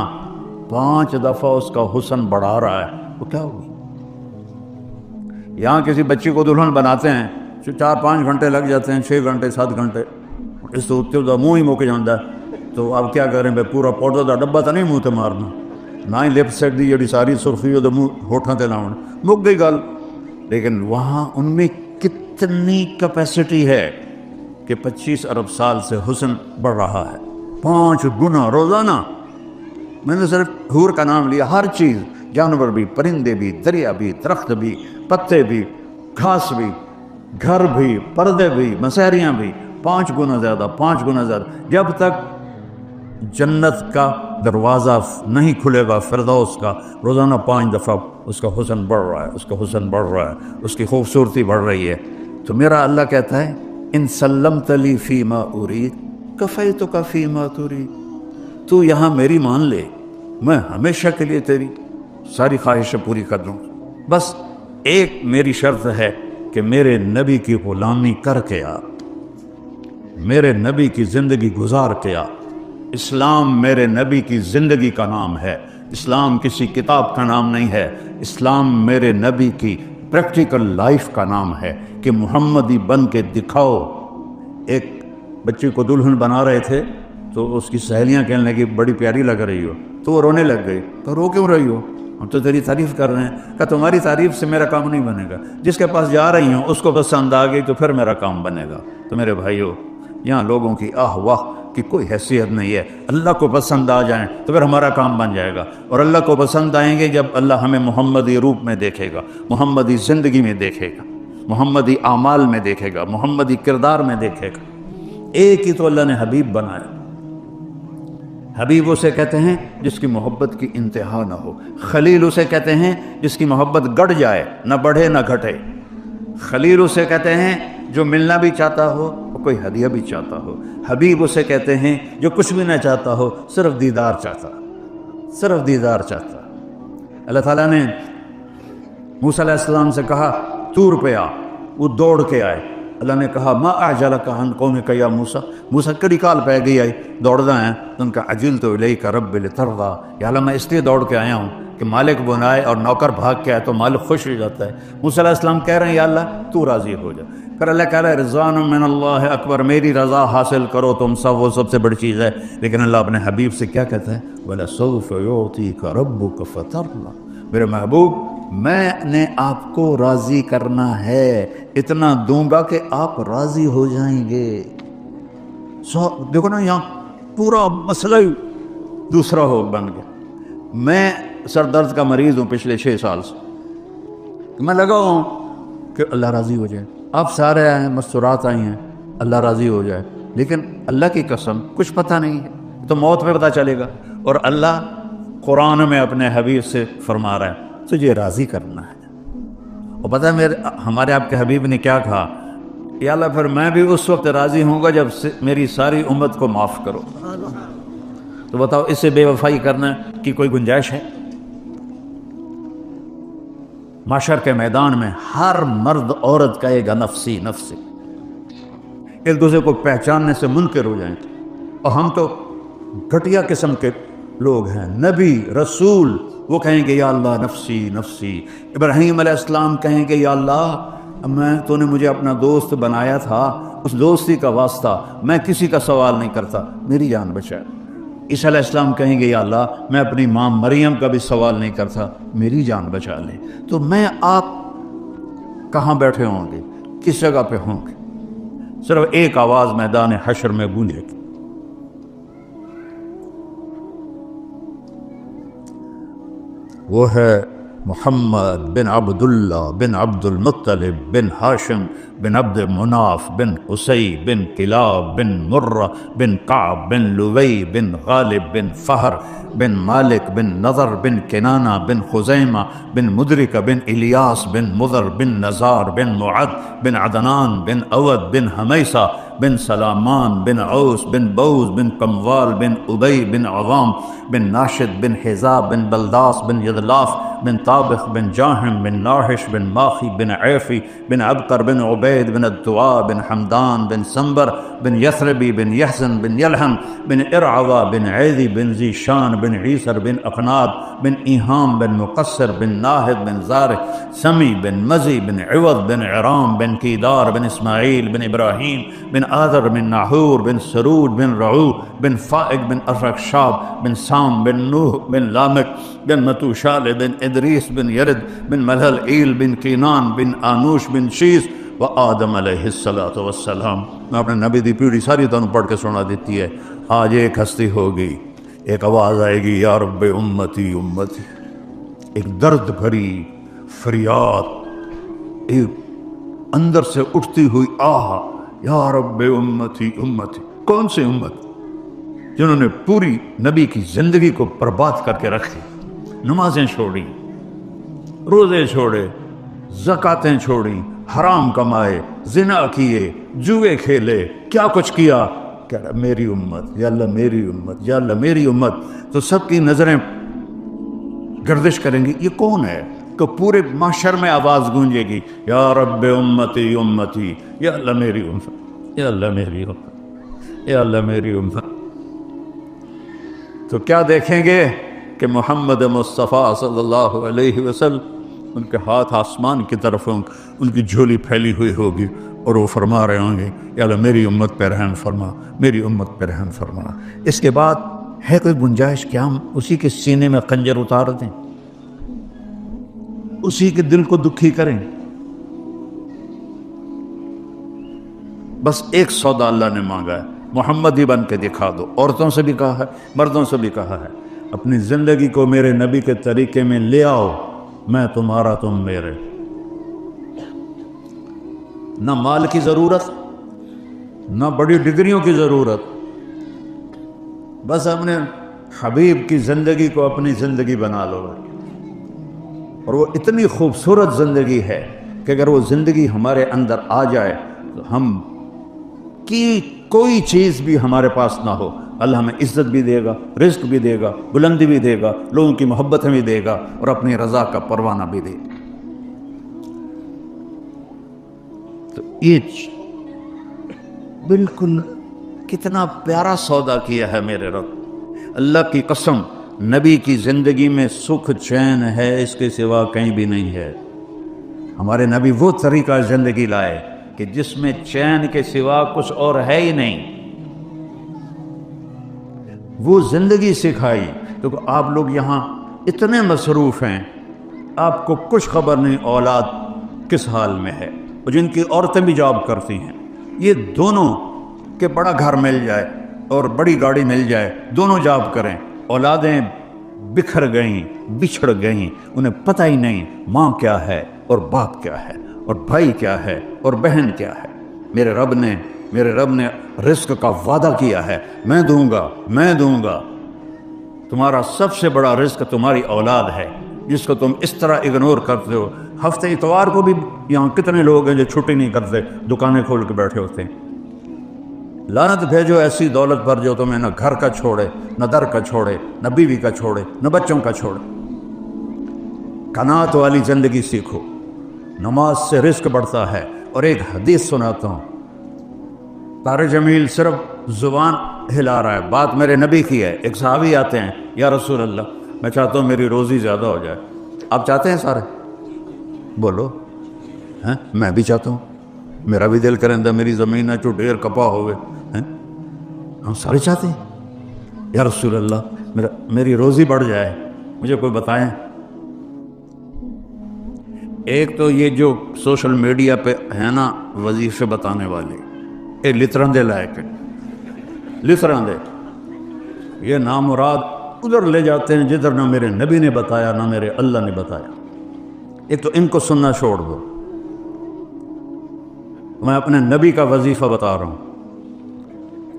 5 دفعہ اس کا حسن بڑھا رہا ہے، وہ کیا ہوگی۔ یہاں کسی بچی کو دلہن بناتے ہیں 4-5 گھنٹے لگ جاتے ہیں، 6 گھنٹے 7 گھنٹے، اس تو منہ ہی موکے جاندہ ہے، تو اب کیا کریں بھائی، پورا پاؤڈر دا ڈبا تو نہیں منہ تے مارنا، نہ ہی لپ سیٹ دی جڑی ساری سرخی ہو منہ ہوٹھاں تے لاؤن، مک گئی گل۔ لیکن وہاں ان میں کتنی کیپیسٹی ہے کہ 25 ارب سال سے حسن بڑھ رہا ہے، 5 گنا روزانہ۔ میں نے صرف حور کا نام لیا، ہر چیز، جانور بھی، پرندے بھی، دریا بھی، درخت بھی، پتے بھی، گھاس بھی، گھر بھی، پردے بھی، مسحریاں بھی، 5 گنا زیادہ، 5 گنا زیادہ۔ جب تک جنت کا دروازہ نہیں کھلے گا فردوس کا، روزانہ 5 دفعہ اس کا حسن بڑھ رہا ہے، اس کا حسن بڑھ رہا ہے، اس کی خوبصورتی بڑھ رہی ہے۔ تو میرا اللہ کہتا ہے ان سلمت لی فیما ارید کفیتک فیما ترید، تو یہاں میری مان لے، میں ہمیشہ کے لیے تیری ساری خواہشیں پوری کر دوں، بس ایک میری شرط ہے کہ میرے نبی کی غلامی کر کے آ، میرے نبی کی زندگی گزار کے آ۔ اسلام میرے نبی کی زندگی کا نام ہے، اسلام کسی کتاب کا نام نہیں ہے، اسلام میرے نبی کی پریکٹیکل لائف کا نام ہے کہ محمدی بن کے دکھاؤ۔ ایک بچے کو دلہن بنا رہے تھے تو اس کی سہیلیاں کہنے لگی بڑی پیاری لگ رہی ہو، تو وہ رونے لگ گئی، تو رو کیوں رہی ہو، ہم تو تیری تعریف کر رہے ہیں۔ کہ تمہاری تعریف سے میرا کام نہیں بنے گا، جس کے پاس جا رہی ہوں اس کو پسند آ گئی تو پھر میرا کام بنے گا۔ تو میرے بھائیو، یہاں لوگوں کی آہ واہ کی کوئی حیثیت نہیں ہے. اللہ کو پسند آ جائیں تو پھر ہمارا کام بن جائے گا. اور اللہ کو پسند آئیں گے جب اللہ ہمیں محمدی روپ میں دیکھے گا، محمدی زندگی میں دیکھے گا، محمدی اعمال میں دیکھے گا، محمدی کردار میں دیکھے گا. ایک ہی تو اللہ نے حبیب بنایا. حبیب اسے کہتے ہیں جس کی محبت کی انتہا نہ ہو. خلیل اسے کہتے ہیں جس کی محبت گڑ جائے، نہ بڑھے نہ گھٹے. خلیل اسے کہتے ہیں جو ملنا بھی چاہتا ہو اور کوئی ہدیہ بھی چاہتا ہو. حبیب اسے کہتے ہیں جو کچھ بھی نہ چاہتا ہو، صرف دیدار چاہتا، صرف دیدار چاہتا. اللہ تعالیٰ نے موسیٰ علیہ السلام سے کہا طور پہ آ، وہ دوڑ کے آئے. اللہ نے کہا ما اعجلک عن قومک یا موسیٰ. موسیٰ کڑی کال پہ گئی آئی دوڑنا ہے تو ان کا عجلت الیک رب لترضی. یا اللہ میں اس لیے دوڑ کے آیا ہوں کہ مالک بنائے اور نوکر بھاگ کے آئے تو مالک خوش ہو جاتا ہے. موسیٰ علیہ السلام کہہ رہے ہیں یا اللہ تو راضی ہو جا. پھر اللہ کہہ رہا ہے رضوان من اللہ اکبر، میری رضا حاصل کرو تم سب، وہ سب سے بڑی چیز ہے. لیکن اللہ اپنے حبیب سے کیا کہتا ہے وَلَسَوْفَ يُعْطِيكَ رَبُّكَ فَتَرْضَىٰ. میرے محبوب میں نے آپ کو راضی کرنا ہے، اتنا دوں گا کہ آپ راضی ہو جائیں گے. دیکھو نا یہاں پورا مسئلہ ہی دوسرا ہو بن گیا. میں سر درد کا مریض ہوں پچھلے 6 سال سے. میں لگا ہوں کہ اللہ راضی ہو جائے. آپ سارے آئے ہیں، مستورات آئی ہیں، اللہ راضی ہو جائے. لیکن اللہ کی قسم کچھ پتہ نہیں ہے، تو موت میں پتہ چلے گا. اور اللہ قرآن میں اپنے حبیب سے فرما رہا ہے تجھے راضی کرنا ہے. اور پتہ ہے ہمارے آپ کے حبیب نے کیا کہا یا اللہ پھر میں بھی اس وقت راضی ہوں گا جب میری ساری امت کو معاف کرو. تو بتاؤ اس سے بے وفائی کرنا کی کوئی گنجائش ہے؟ معاشر کے میدان میں ہر مرد عورت کہے گا نفسی نفسی، ایک دوسرے کو پہچاننے سے منکر ہو جائیں. اور ہم تو گھٹیا قسم کے لوگ ہیں. نبی رسول وہ کہیں گے یا اللہ نفسی نفسی. ابراہیم علیہ السلام کہیں گے یا اللہ تو نے مجھے اپنا دوست بنایا تھا، اس دوستی کا واسطہ میں کسی کا سوال نہیں کرتا، میری جان بچا. عیسیٰ علیہ السلام کہیں گے یا اللہ میں اپنی ماں مریم کا بھی سوال نہیں کرتا، میری جان بچا لے. تو میں آپ کہاں بیٹھے ہوں گے، کس جگہ پہ ہوں گے؟ صرف ایک آواز میدان حشر میں گونجے گی، وہ ہے محمد بن عبداللہ بن عبد المطلب بن ہاشم بن عبد مناف بن قصی بن کلاب بن مرہ بن کعب بن لوی بن غالب بن فہر بن مالک بن نضر بن کنانہ بن خزیمہ بن مدرک بن الیاس بن مضر بن نزار بن معد بن عدنان بن اود بن حمیسہ بن سلامان بن عوس بن بوز بن قموال بن ابی بن عوام بن ناشد بن حزاب بن بلداس بن یدلاف بن طابخ بن جاہم بن ناحش بن ماخی بن عیفی بن عبقر بن عبید بن الدعاء بن حمدان بن سنبر بن یثربی بن یحزن بن یلحم بن ارعوا بن عیدی بن ذی شان بن عیسر بن اقناد بن ایہام بن مقصر بن ناہد بن زارح سمی بن مزی بن عوض بن عرام بن کیدار بن اسماعیل بن ابراہیم بن آذر بن ناحور بن سرود بن رعو بن فائق بن ارفخشاب بن سام بن نوح بن لامک بن متوشال بن ادریس بن یرد بن ملہل ایل بن کینان بن آنوش بن شیس و آدم علیہ السلام. میں اپنے نبی دی پیڑھی ساری تمہیں پڑھ کے سنا دیتی ہے. آج ایک ہستی ہوگی، ایک آواز آئے گی یا رب امتی امتی، ایک درد بھری فریاد، ایک اندر سے اٹھتی ہوئی آہ یا رب امتی امتی. کون سی امت؟ جنہوں نے پوری نبی کی زندگی کو برباد کر کے رکھی، نمازیں چھوڑی، روزے چھوڑے، زکاتیں چھوڑی، حرام کمائے، زنا کیے، جوئے کھیلے، کیا کچھ کیا. کہہ رہا میری امت یا اللہ میری امت یا اللہ میری امت. تو سب کی نظریں گردش کریں گی یہ کون ہے؟ تو پورے معاشر میں آواز گونجے گی یا رب امتی امتی، یا اللہ میری امت، یا اللہ میری امت، یا اللہ میری امت. تو کیا دیکھیں گے کہ محمد مصطفیٰ صلی اللہ علیہ وسلم ان کے ہاتھ آسمان کی طرف ہوں، ان کی جھولی پھیلی ہوئی ہوگی اور وہ فرما رہے ہوں گے یا اللہ میری امت پہ رحم فرما، میری امت پہ رحم فرما. اس کے بعد ہے کوئی گنجائش کہ ہم اسی کے سینے میں خنجر اتار دیں، اسی کے دل کو دکھی کریں؟ بس ایک سودا اللہ نے مانگا ہے محمدی بن کے دکھا دو. عورتوں سے بھی کہا ہے, مردوں سے بھی کہا ہے, اپنی زندگی کو میرے نبی کے طریقے میں لے آؤ, میں تمہارا تم میرے. نہ مال کی ضرورت, نہ بڑی ڈگریوں کی ضرورت, بس اپنے حبیب کی زندگی کو اپنی زندگی بنا لو. اور وہ اتنی خوبصورت زندگی ہے کہ اگر وہ زندگی ہمارے اندر آ جائے تو ہم کی کوئی چیز بھی ہمارے پاس نہ ہو, اللہ ہمیں عزت بھی دے گا, رزق بھی دے گا, بلندی بھی دے گا, لوگوں کی محبتیں بھی دے گا, اور اپنی رضا کا پروانہ بھی دے گا. تو یہ بالکل کتنا پیارا سودا کیا ہے میرے رب. اللہ کی قسم, نبی کی زندگی میں سکھ چین ہے, اس کے سوا کہیں بھی نہیں ہے. ہمارے نبی وہ طریقہ زندگی لائے کہ جس میں چین کے سوا کچھ اور ہے ہی نہیں. وہ زندگی سکھائی. تو آپ لوگ یہاں اتنے مصروف ہیں, آپ کو کچھ خبر نہیں اولاد کس حال میں ہے, اور جن کی عورتیں بھی جاب کرتی ہیں, یہ دونوں کہ بڑا گھر مل جائے اور بڑی گاڑی مل جائے, دونوں جاب کریں, اولادیں بکھر گئیں, بچھڑ گئیں, انہیں پتہ ہی نہیں ماں کیا ہے اور باپ کیا ہے اور بھائی کیا ہے اور بہن کیا ہے. میرے رب نے رزق کا وعدہ کیا ہے, میں دوں گا. تمہارا سب سے بڑا رزق تمہاری اولاد ہے, جس کو تم اس طرح اگنور کرتے ہو. ہفتے اتوار کو بھی یہاں کتنے لوگ ہیں جو چھٹی نہیں کرتے, دکانیں کھول کے بیٹھے ہوتے ہیں. لعنت بھیجو ایسی دولت پر جو تمہیں نہ گھر کا چھوڑے, نہ در کا چھوڑے, نہ بیوی کا چھوڑے, نہ بچوں کا چھوڑے. قناعت والی زندگی سیکھو, نماز سے رزق بڑھتا ہے. اور ایک حدیث سناتا ہوں, طارق جمیل صرف زبان ہلا رہا ہے, بات میرے نبی کی ہے. ایک صحابی آتے ہیں, یا رسول اللہ میں چاہتا ہوں میری روزی زیادہ ہو جائے. آپ چاہتے ہیں سارے؟ بولو. ہیں, میں بھی چاہتا ہوں, میرا بھی دل کریں دا میری زمین ہے جو ڈھیر کپا ہوئے. ہم سارے چاہتے ہیں, یا رسول اللہ میری روزی بڑھ جائے, مجھے کوئی بتائیں. ایک تو یہ جو سوشل میڈیا پہ ہے نا وظیفے بتانے والے, یہ لترندے لائق ہیں, لترندے. یہ نامراد ادھر لے جاتے ہیں جدھر نہ میرے نبی نے بتایا نہ میرے اللہ نے بتایا. ایک تو ان کو سننا چھوڑ دو. میں اپنے نبی کا وظیفہ بتا رہا ہوں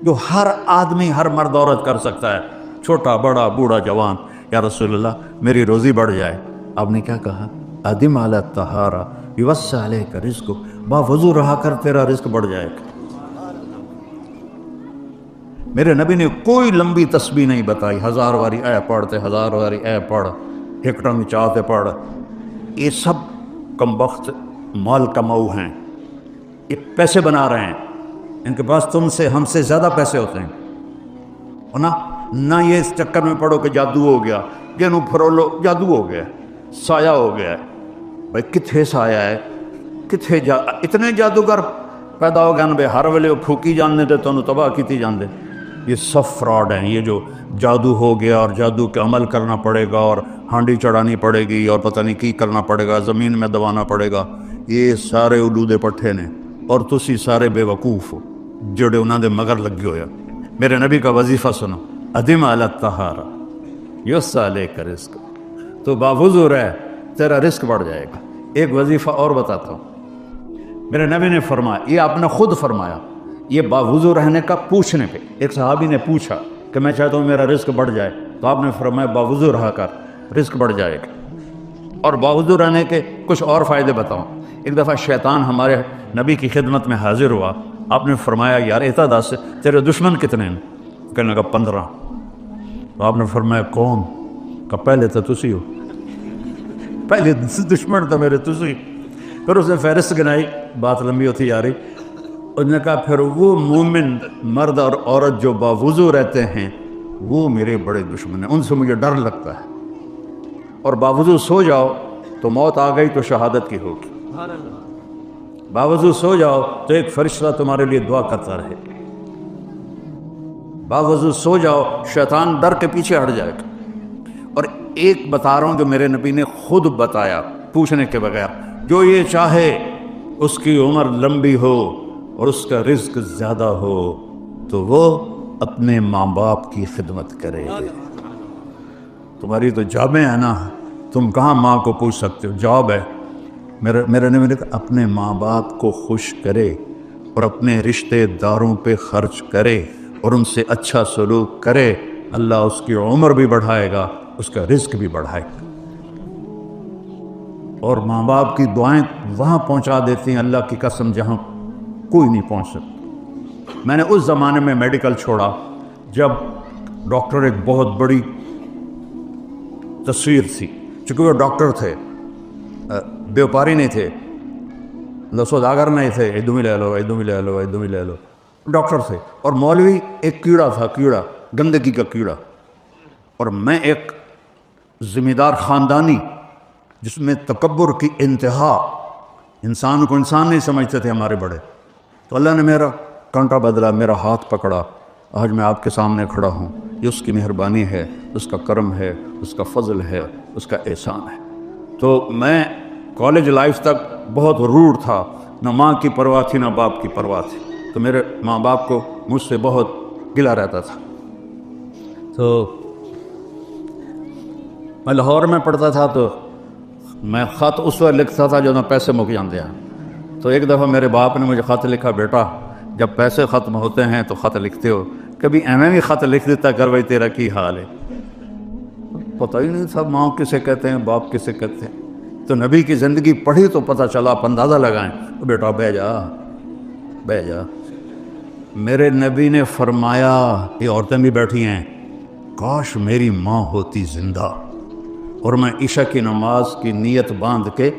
جو ہر آدمی, ہر مرد عورت کر سکتا ہے, چھوٹا بڑا بوڑھا جوان. یا رسول اللہ میری روزی بڑھ جائے. آپ نے کیا کہا؟ ادم علی الطہارہ یوسع علیک رزقک, باوضو رہا کر تیرا رزق بڑھ جائے گا. میرے نبی نے کوئی لمبی تسبیح نہیں بتائی, 1000 واری اے پڑھتے, 1000 واری اے پڑھ, ہکٹنگ چاہتے پڑھ. یہ سب کمبخت مال کماؤ ہیں, یہ پیسے بنا رہے ہیں, ان کے پاس تم سے ہم سے زیادہ پیسے ہوتے ہیں. اور نہ یہ اس چکر میں پڑھو کہ جادو ہو گیا, گینو پھرولو جادو ہو گیا, سایہ ہو گیا. بھائی کتھے سایہ ہے, کتھے اتنے جادوگر پیدا ہو گئے نا بھائی, ہر ویلے وہ پھوکی جاننے دے تو تباہ کیتی جاندے. یہ سب فراڈ ہیں. یہ جو جادو ہو گیا اور جادو کے عمل کرنا پڑے گا اور ہانڈی چڑھانی پڑے گی اور پتہ نہیں کی کرنا پڑے گا, زمین میں دبانا پڑے گا, یہ سارے الودے پٹھے نے. اور تسی سارے بے وقوف ہو جڑے انہاں دے مگر لگے ہویا. میرے نبی کا وظیفہ سنو, ادم علی الطہارہ یوسع علیک رزق, تو باوضو رہ تیرا رزق بڑھ جائے گا. ایک وظیفہ اور بتاتا ہوں. میرے نبی نے فرمایا, یہ آپ نے خود فرمایا, یہ باوضو رہنے کا پوچھنے پہ ایک صحابی نے پوچھا کہ میں چاہتا ہوں میرا رزق بڑھ جائے, تو آپ نے فرمایا باوضو رہا کر, رزق بڑھ جائے گا. اور باوضو رہنے کے کچھ اور فائدے بتاؤں. ایک دفعہ شیطان ہمارے نبی کی خدمت میں حاضر ہوا. آپ نے فرمایا یار اتا دس تیرے دشمن کتنے ہیں؟ کہنے لگا 15. تو آپ نے فرمایا کون؟ کہ پہلے تو تسی ہو, پہلے دشمن تو میرے تسی. پھر اس نے فہرست گنائی, بات لمبی ہوتی جا رہی. اس نے کہا پھر وہ مومن مرد اور عورت جو باوضو رہتے ہیں وہ میرے بڑے دشمن ہیں, ان سے مجھے ڈر لگتا ہے. اور باوضو سو جاؤ تو موت آ گئی تو شہادت کی ہوگی. باوضو سو جاؤ تو ایک فرشتہ تمہارے لیے دعا کرتا رہے. باوضو سو جاؤ شیطان ڈر کے پیچھے ہٹ جائے گا. اور ایک بتا رہا ہوں جو میرے نبی نے خود بتایا پوچھنے کے بغیر, جو یہ چاہے اس کی عمر لمبی ہو اور اس کا رزق زیادہ ہو, تو وہ اپنے ماں باپ کی خدمت کرے. تمہاری تو جابیں ہیں نا, تم کہاں ماں کو پوچھ سکتے ہو, جاب ہے. میرے نے کہا اپنے ماں باپ کو خوش کرے اور اپنے رشتہ داروں پہ خرچ کرے اور ان سے اچھا سلوک کرے, اللہ اس کی عمر بھی بڑھائے گا, اس کا رزق بھی بڑھائے گا. اور ماں باپ کی دعائیں وہاں پہنچا دیتی ہیں اللہ کی قسم جہاں کوئی نہیں پہنچ سکتا. میں نے اس زمانے میں میڈیکل چھوڑا جب ڈاکٹر ایک بہت بڑی تصویر تھی, چونکہ وہ ڈاکٹر تھے, بیوپاری نہیں تھے, سوداگر نہیں تھے, ادھم ہی لے لو ادھم ہی لے لو ادھم ہی لے لو, ڈاکٹر تھے. اور مولوی ایک کیڑا تھا, کیڑا, گندگی کا کیڑا. اور میں ایک ذمہ دار خاندانی جس میں تکبر کی انتہا, انسان کو انسان نہیں سمجھتے تھے ہمارے بڑے. تو اللہ نے میرا کانٹا بدلا, میرا ہاتھ پکڑا, آج میں آپ کے سامنے کھڑا ہوں. یہ اس کی مہربانی ہے, اس کا کرم ہے, اس کا فضل ہے, اس کا احسان ہے. تو میں کالج لائف تک بہت روڈ تھا, نہ ماں کی پرواہ تھی نہ باپ کی پرواہ تھی. تو میرے ماں باپ کو مجھ سے بہت گلہ رہتا تھا. تو میں لاہور میں پڑھتا تھا, تو میں خط اس وقت لکھتا تھا جو نہ پیسے مک جاتے ہیں. تو ایک دفعہ میرے باپ نے مجھے خط لکھا, بیٹا جب پیسے ختم ہوتے ہیں تو خط لکھتے ہو, کبھی ایویں بھی خط لکھ دیتا کر بھائی تیرا کی حال ہے. پتہ ہی نہیں تھا ماں کسے کہتے ہیں, باپ کسے کہتے ہیں. تو نبی کی زندگی پڑھی تو پتہ چلا, اندازہ لگائیں. تو بیٹا بہ جا بہ جا. میرے نبی نے فرمایا, یہ عورتیں بھی بیٹھی ہیں, کاش میری ماں ہوتی زندہ اور میں عشاء کی نماز کی نیت باندھ کے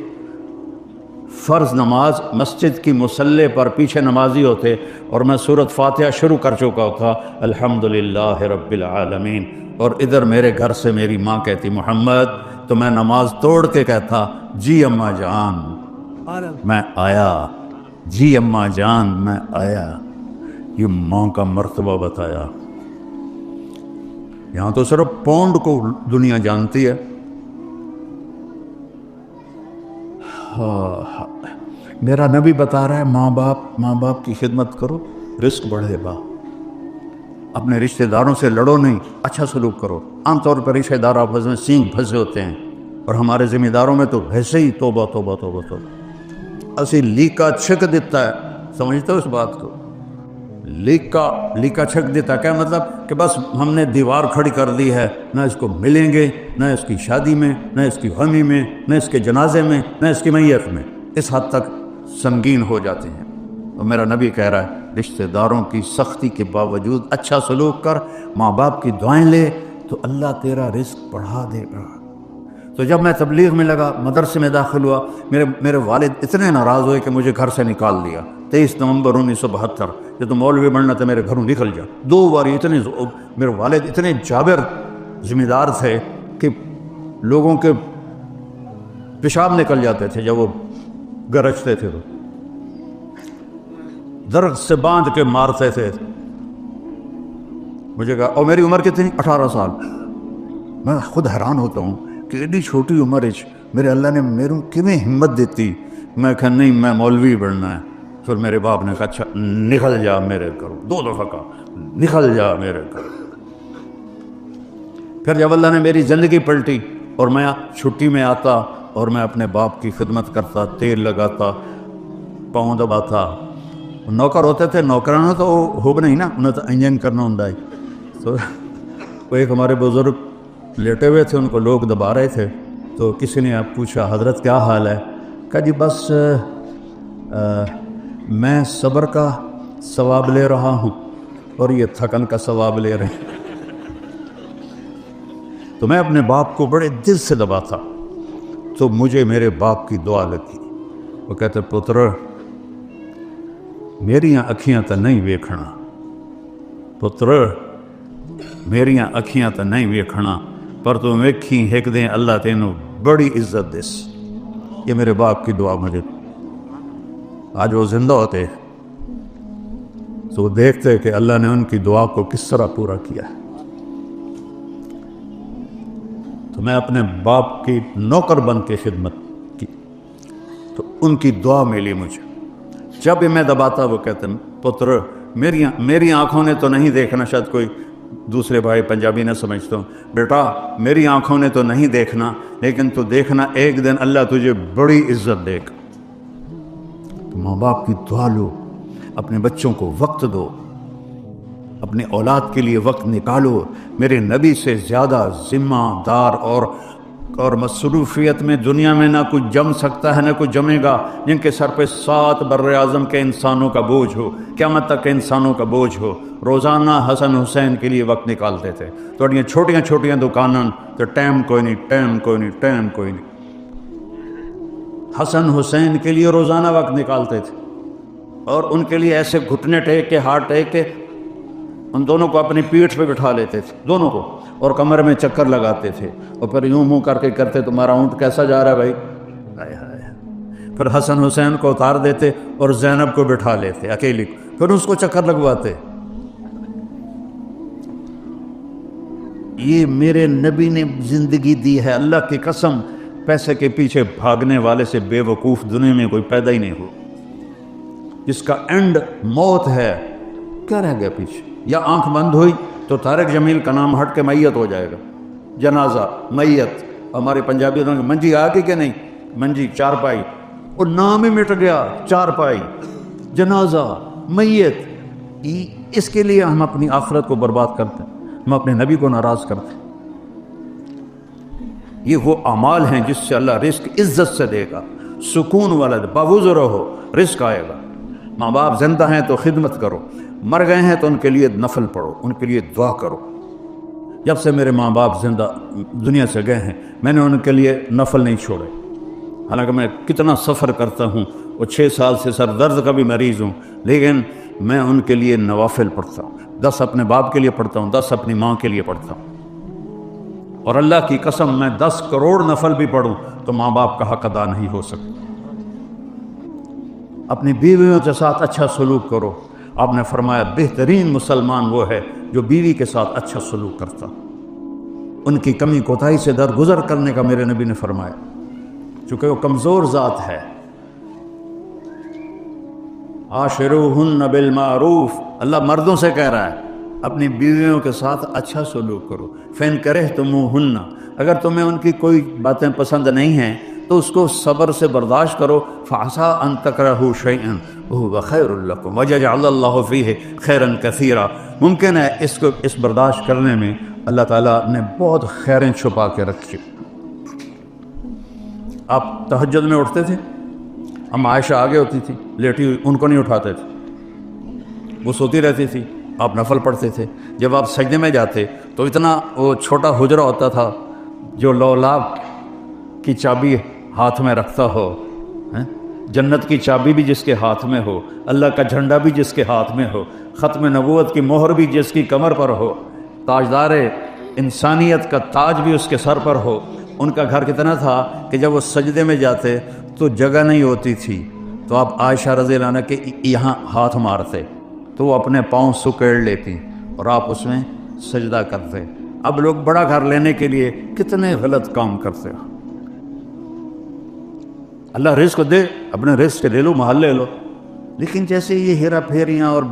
فرض نماز مسجد کی مصلی پر پیچھے نمازی ہوتے اور میں سورۃ فاتحہ شروع کر چکا تھا, الحمدللہ رب العالمین, اور ادھر میرے گھر سے میری ماں کہتی محمد, تو میں نماز توڑ کے کہتا جی اماں جان میں آیا, جی اماں جان میں آیا. یہ ماں کا مرتبہ بتایا. یہاں تو صرف پونڈ کو دنیا جانتی ہے. میرا نبی بتا رہا ہے ماں باپ کی خدمت کرو, رزق بڑھے گا. اپنے رشتہ داروں سے لڑو نہیں, اچھا سلوک کرو. عام طور پر رشتہ دار آپس میں سینگ پھنسے ہوتے ہیں, اور ہمارے ذمہ داروں میں تو ویسے ہی توبہ توبہ توبہ توبہ. اسی لیکا چھک دیتا ہے, سمجھتے ہو اس بات کو؟ لیکا چھک دیتا کیا مطلب کہ بس ہم نے دیوار کھڑی کر دی ہے, نہ اس کو ملیں گے, نہ اس کی شادی میں, نہ اس کی غمی میں, نہ اس کے جنازے میں, نہ اس کی میت میں. اس حد تک سنگین ہو جاتے ہیں. اور میرا نبی کہہ رہا ہے رشتہ داروں کی سختی کے باوجود اچھا سلوک کر, ماں باپ کی دعائیں لے, تو اللہ تیرا رزق بڑھا دے گا. تو جب میں تبلیغ میں لگا, مدرسے میں داخل ہوا, میرے والد اتنے ناراض ہوئے کہ مجھے گھر سے نکال دیا. 23 نومبر 1972, یہ تو مولوی بننا تھا, میرے گھروں نکل جا. 2 بار اتنے, میرے والد اتنے جابر ذمہ دار تھے کہ لوگوں کے پیشاب نکل جاتے تھے جب وہ گرجتے تھے, تو درخت سے باندھ کے مارتے تھے. مجھے کہا, اور میری عمر کتنی, 18 سال. میں خود حیران ہوتا ہوں کہ اتنی چھوٹی عمر میرے اللہ نے میروں کیویں ہمت دیتی. میں کہا نہیں میں مولوی بننا ہے. پھر میرے باپ نے کہا اچھا نکل جا میرے گھروں, 2 دفعہ کہا نکل جا میرے گھر. پھر جب اللہ نے میری زندگی پلٹی اور میں چھٹی میں آتا اور میں اپنے باپ کی خدمت کرتا, تیل لگاتا, پاؤں دباتا. نوکر ہوتے تھے, نوکرانہ تو ہوب نہیں نا, انہیں تو انجن کرنا ہوں. تو وہ ایک ہمارے بزرگ لیٹے ہوئے تھے, ان کو لوگ دبا رہے تھے. تو کسی نے آپ پوچھا حضرت کیا حال ہے؟ کہا جی بس میں صبر کا ثواب لے رہا ہوں اور یہ تھکن کا ثواب لے رہے ہیں. تو میں اپنے باپ کو بڑے دل سے دباتا. تو مجھے میرے باپ کی دعا لگی. وہ کہتے پتر میریاں اکھیاں تو نہیں ویکھنا, پتر میریاں اکھیاں تو نہیں ویکھنا, پر تو ویکھی ایک دن اللہ تینوں بڑی عزت دس. یہ میرے باپ کی دعا مجھے. آج وہ زندہ ہوتے تو وہ دیکھتے کہ اللہ نے ان کی دعا کو کس طرح پورا کیا ہے. تو میں اپنے باپ کی نوکر بن کے خدمت کی, تو ان کی دعا ملی مجھے. جب بھی میں دباتا وہ کہتے ہیں پتر میری آنکھوں نے تو نہیں دیکھنا، شاید کوئی دوسرے بھائی پنجابی نہ سمجھتا ہوں، بیٹا میری آنکھوں نے تو نہیں دیکھنا، لیکن تو دیکھنا ایک دن اللہ تجھے بڑی عزت دے گا۔ تو ماں باپ کی دعا لو، اپنے بچوں کو وقت دو، اپنے اولاد کے لیے وقت نکالو۔ میرے نبی سے زیادہ ذمہ دار اور مصروفیت میں دنیا میں نہ کچھ جم سکتا ہے نہ کچھ جمے گا، جن کے سر پہ 7 بر اعظم کے انسانوں کا بوجھ ہو، قیامت تک کے انسانوں کا بوجھ ہو۔ روزانہ حسن حسین کے لیے وقت نکالتے تھے، تھوڑیاں چھوٹیاں دکاناں تو ٹائم کوئی نہیں۔ حسن حسین کے لیے روزانہ وقت نکالتے تھے، اور ان کے لیے ایسے گھٹنے ٹیک کے، ہاتھ ٹیک کے ان دونوں کو اپنی پیٹھ پہ بٹھا لیتے تھے، دونوں کو، اور کمر میں چکر لگاتے تھے، اور پھر یوں منہ کر کے کرتے، تمہارا اونٹ کیسا جا رہا ہے بھائی؟ ہائے ہائے۔ پھر حسن حسین کو اتار دیتے اور زینب کو بٹھا لیتے اکیلی، پھر اس کو چکر لگواتے۔ یہ میرے نبی نے زندگی دی ہے، اللہ کی قسم، پیسے کے پیچھے بھاگنے والے سے بے وقوف دنیا میں کوئی پیدا ہی نہیں ہو۔ جس کا اینڈ موت ہے، کیا رہ گیا پیچھے؟ یا آنکھ بند ہوئی تو طارق جمیل کا نام ہٹ کے میت ہو جائے گا، جنازہ، میت۔ ہمارے پنجابی میں منجی آ گئی کہ نہیں؟ منجی، چارپائی، اور نام ہی مٹ گیا، چارپائی، جنازہ، میت۔ اس کے لیے ہم اپنی آخرت کو برباد کرتے ہیں، ہم اپنے نبی کو ناراض کرتے ہیں۔ یہ وہ اعمال ہیں جس سے اللہ رزق عزت سے دے گا، سکون والا، باوضو رہو، رزق آئے گا۔ ماں باپ زندہ ہیں تو خدمت کرو، مر گئے ہیں تو ان کے لیے نفل پڑھو، ان کے لیے دعا کرو۔ جب سے میرے ماں باپ زندہ دنیا سے گئے ہیں، میں نے ان کے لیے نفل نہیں چھوڑے، حالانکہ میں کتنا سفر کرتا ہوں، اور 6 سال سے سر درد کا بھی مریض ہوں، لیکن میں ان کے لیے نوافل پڑھتا ہوں، 10 اپنے باپ کے لیے پڑھتا ہوں، 10 اپنی ماں کے لیے پڑھتا ہوں۔ اور اللہ کی قسم، میں 10 کروڑ نفل بھی پڑھوں تو ماں باپ کا حق ادا نہیں ہو سکتا۔ اپنی بیویوں کے ساتھ اچھا سلوک کرو۔ آپ نے فرمایا بہترین مسلمان وہ ہے جو بیوی کے ساتھ اچھا سلوک کرتا، ان کی کمی کوتاہی سے درگزر کرنے کا میرے نبی نے فرمایا، چونکہ وہ کمزور ذات ہے۔ عاشروہن بالمعروف، اللہ مردوں سے کہہ رہا ہے اپنی بیویوں کے ساتھ اچھا سلوک کرو۔ فین کرہتموہن، اگر تمہیں ان کی کوئی باتیں پسند نہیں ہیں تو اس کو صبر سے برداشت کرو۔ فعسیٰ ان تکرہوا شیئا وہو خیر لکم ویجعل اللہ فیہ خیرا کثیرا، ممکن ہے اس برداشت کرنے میں اللہ تعالیٰ نے بہت خیریں چھپا کے رکھی۔ آپ تہجد میں اٹھتے تھے، ہم عائشہ آگے ہوتی تھی لیٹی ہوئی، ان کو نہیں اٹھاتے تھے، وہ سوتی رہتی تھی، آپ نفل پڑھتے تھے۔ جب آپ سجدے میں جاتے تو اتنا وہ چھوٹا حجرہ ہوتا تھا جو لولاب کی چابی ہاتھ میں رکھتا ہو، جنت کی چابی بھی جس کے ہاتھ میں ہو، اللہ کا جھنڈا بھی جس کے ہاتھ میں ہو، ختم نبوت کی مہر بھی جس کی کمر پر ہو، تاجدار انسانیت کا تاج بھی اس کے سر پر ہو۔ ان کا گھر کتنا تھا کہ جب وہ سجدے میں جاتے تو جگہ نہیں ہوتی تھی، تو آپ عائشہ رضی اللہ عنہ کے یہاں ہاتھ مارتے تو وہ اپنے پاؤں سکیڑ لیتی اور آپ اس میں سجدہ کرتے۔ اب لوگ بڑا گھر لینے کے لیے کتنے غلط کام کرتے ہیں۔ اللہ رزق دے، اپنے رزق لے لو، محل لے لو، لیکن جیسے یہ ہیرا پھیریاں اور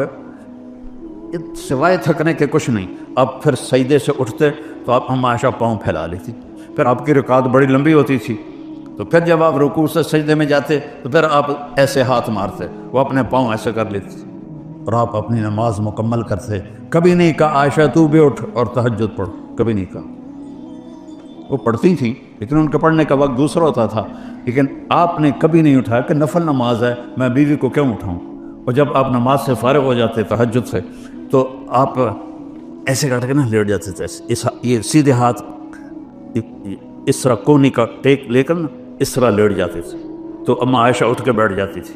سوائے تھکنے کے کچھ نہیں۔ اب پھر سجدے سے اٹھتے تو آپ ہم عائشہ پاؤں پھیلا لیتی، پھر آپ کی رکعت بڑی لمبی ہوتی تھی، تو پھر جب آپ رکوع سے سجدے میں جاتے تو پھر آپ ایسے ہاتھ مارتے، وہ اپنے پاؤں ایسے کر لیتی اور آپ اپنی نماز مکمل کرتے۔ کبھی نہیں کہا عائشہ تو بھی اٹھ اور تہجد پڑھ، کبھی نہیں کہا۔ وہ پڑھتی تھیں لیکن ان کے پڑھنے کا وقت دوسرا ہوتا تھا، لیکن آپ نے کبھی نہیں اٹھایا کہ نفل نماز ہے میں بیوی کو کیوں اٹھاؤں۔ اور جب آپ نماز سے فارغ ہو جاتے تہجد سے تو آپ ایسے کر کے نا لیٹ جاتے تھے، یہ سیدھے ہاتھ اس طرح کونی کا ٹیک لے کر نا اس طرح لیٹ جاتے تھے، تو اما عائشہ اٹھ کے بیٹھ جاتی تھی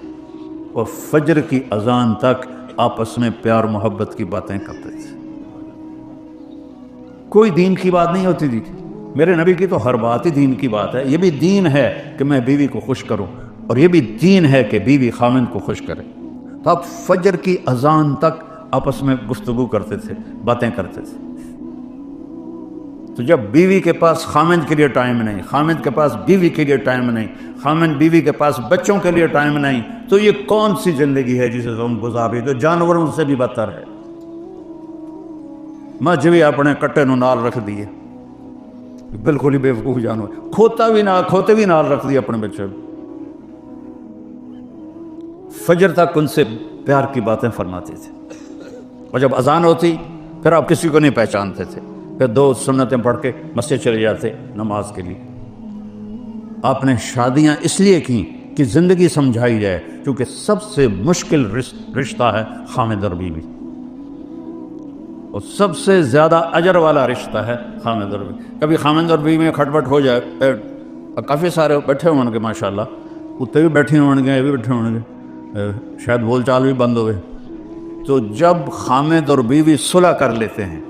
اور فجر کی اذان تک آپس میں پیار محبت کی باتیں کرتے تھے۔ کوئی دین کی بات نہیں ہوتی تھی، میرے نبی کی تو ہر بات ہی دین کی بات ہے۔ یہ بھی دین ہے کہ میں بیوی کو خوش کروں، اور یہ بھی دین ہے کہ بیوی خامند کو خوش کرے۔ تو آپ فجر کی اذان تک آپس میں گفتگو کرتے تھے، باتیں کرتے تھے۔ تو جب بیوی کے پاس خامند کے لیے ٹائم نہیں، خامند کے پاس بیوی کے لیے ٹائم نہیں، خامند بیوی کے پاس بچوں کے لیے ٹائم نہیں، تو یہ کون سی زندگی ہے جسے تم گزاری؟ تو جانوروں سے بھی بدتر ہے۔ مجھ بھی اپنے کٹے نو نال رکھ دیے، بالکل ہی بیوقوف جانور، کھوتے بھی نال رکھ دیے اپنے بچے۔ فجر تک ان سے پیار کی باتیں فرماتے تھے، اور جب اذان ہوتی پھر آپ کسی کو نہیں پہچانتے تھے، پھر 2 سنتیں پڑھ کے مسجد چلے جاتے نماز کے لیے۔ آپ نے شادیاں اس لیے کی کہ زندگی سمجھائی جائے، کیونکہ سب سے مشکل رشتہ ہے خامد اور بیوی، اور سب سے زیادہ اجر والا رشتہ ہے خامد اور بیوی۔ کبھی خامد اور بیوی میں کھٹپٹ ہو جائے، کافی سارے بیٹھے ہوں گے ماشاءاللہ، کتے بھی بیٹھے ہوں گے، یہ بھی بیٹھے ہوں گے، شاید بول چال بھی بند ہوئے، تو جب خامد اور بیوی صلح کر لیتے ہیں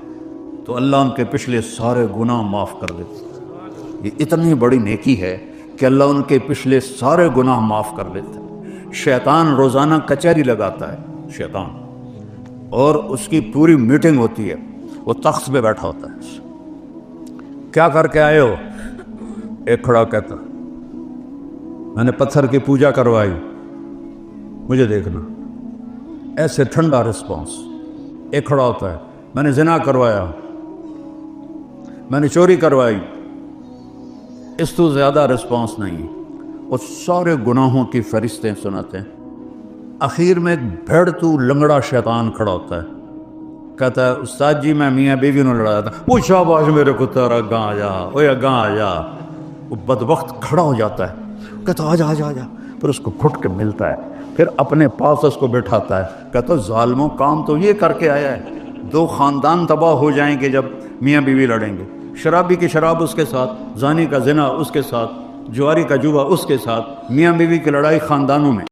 تو اللہ ان کے پچھلے سارے گناہ معاف کر دیتے ہیں۔ یہ اتنی بڑی نیکی ہے کہ اللہ ان کے پچھلے سارے گناہ معاف کر دیتے ہیں۔ شیطان روزانہ کچہری لگاتا ہے، شیطان، اور اس کی پوری میٹنگ ہوتی ہے، وہ تخت پہ بیٹھا ہوتا ہے۔ کیا کر کے آئے ہو؟ ایک کھڑا کہتا میں نے پتھر کی پوجا کروائی، مجھے دیکھنا۔ ایسے ٹھنڈا رسپانس۔ ایک کھڑا ہوتا ہے میں نے زنا کروایا، میں نے چوری کروائی، اس تو زیادہ رسپانس نہیں۔ اور سارے گناہوں کی فہرستیں سناتے ہیں۔ اخیر میں ایک بھیڑتو لنگڑا شیطان کھڑا ہوتا ہے، کہتا ہے استاد جی میں میاں بیوی نے لڑایا تھا۔ وہ شاباش میرے کتا، اگاں آ جا، اوے اگاں آ جا۔ وہ بدبخت کھڑا ہو جاتا ہے، کہتا آ جا آ جا آ جا، پھر اس کو گھٹ کے ملتا ہے، پھر اپنے پاس اس کو بٹھاتا ہے، کہتا ظالموں کام تو یہ کر کے آیا ہے۔ 2 خاندان تباہ ہو جائیں گے جب میاں بیوی لڑیں گے، شرابی کی شراب اس کے ساتھ، زانی کا زنا اس کے ساتھ، جواری کا جوا اس کے ساتھ، میاں بیوی کی لڑائی خاندانوں میں۔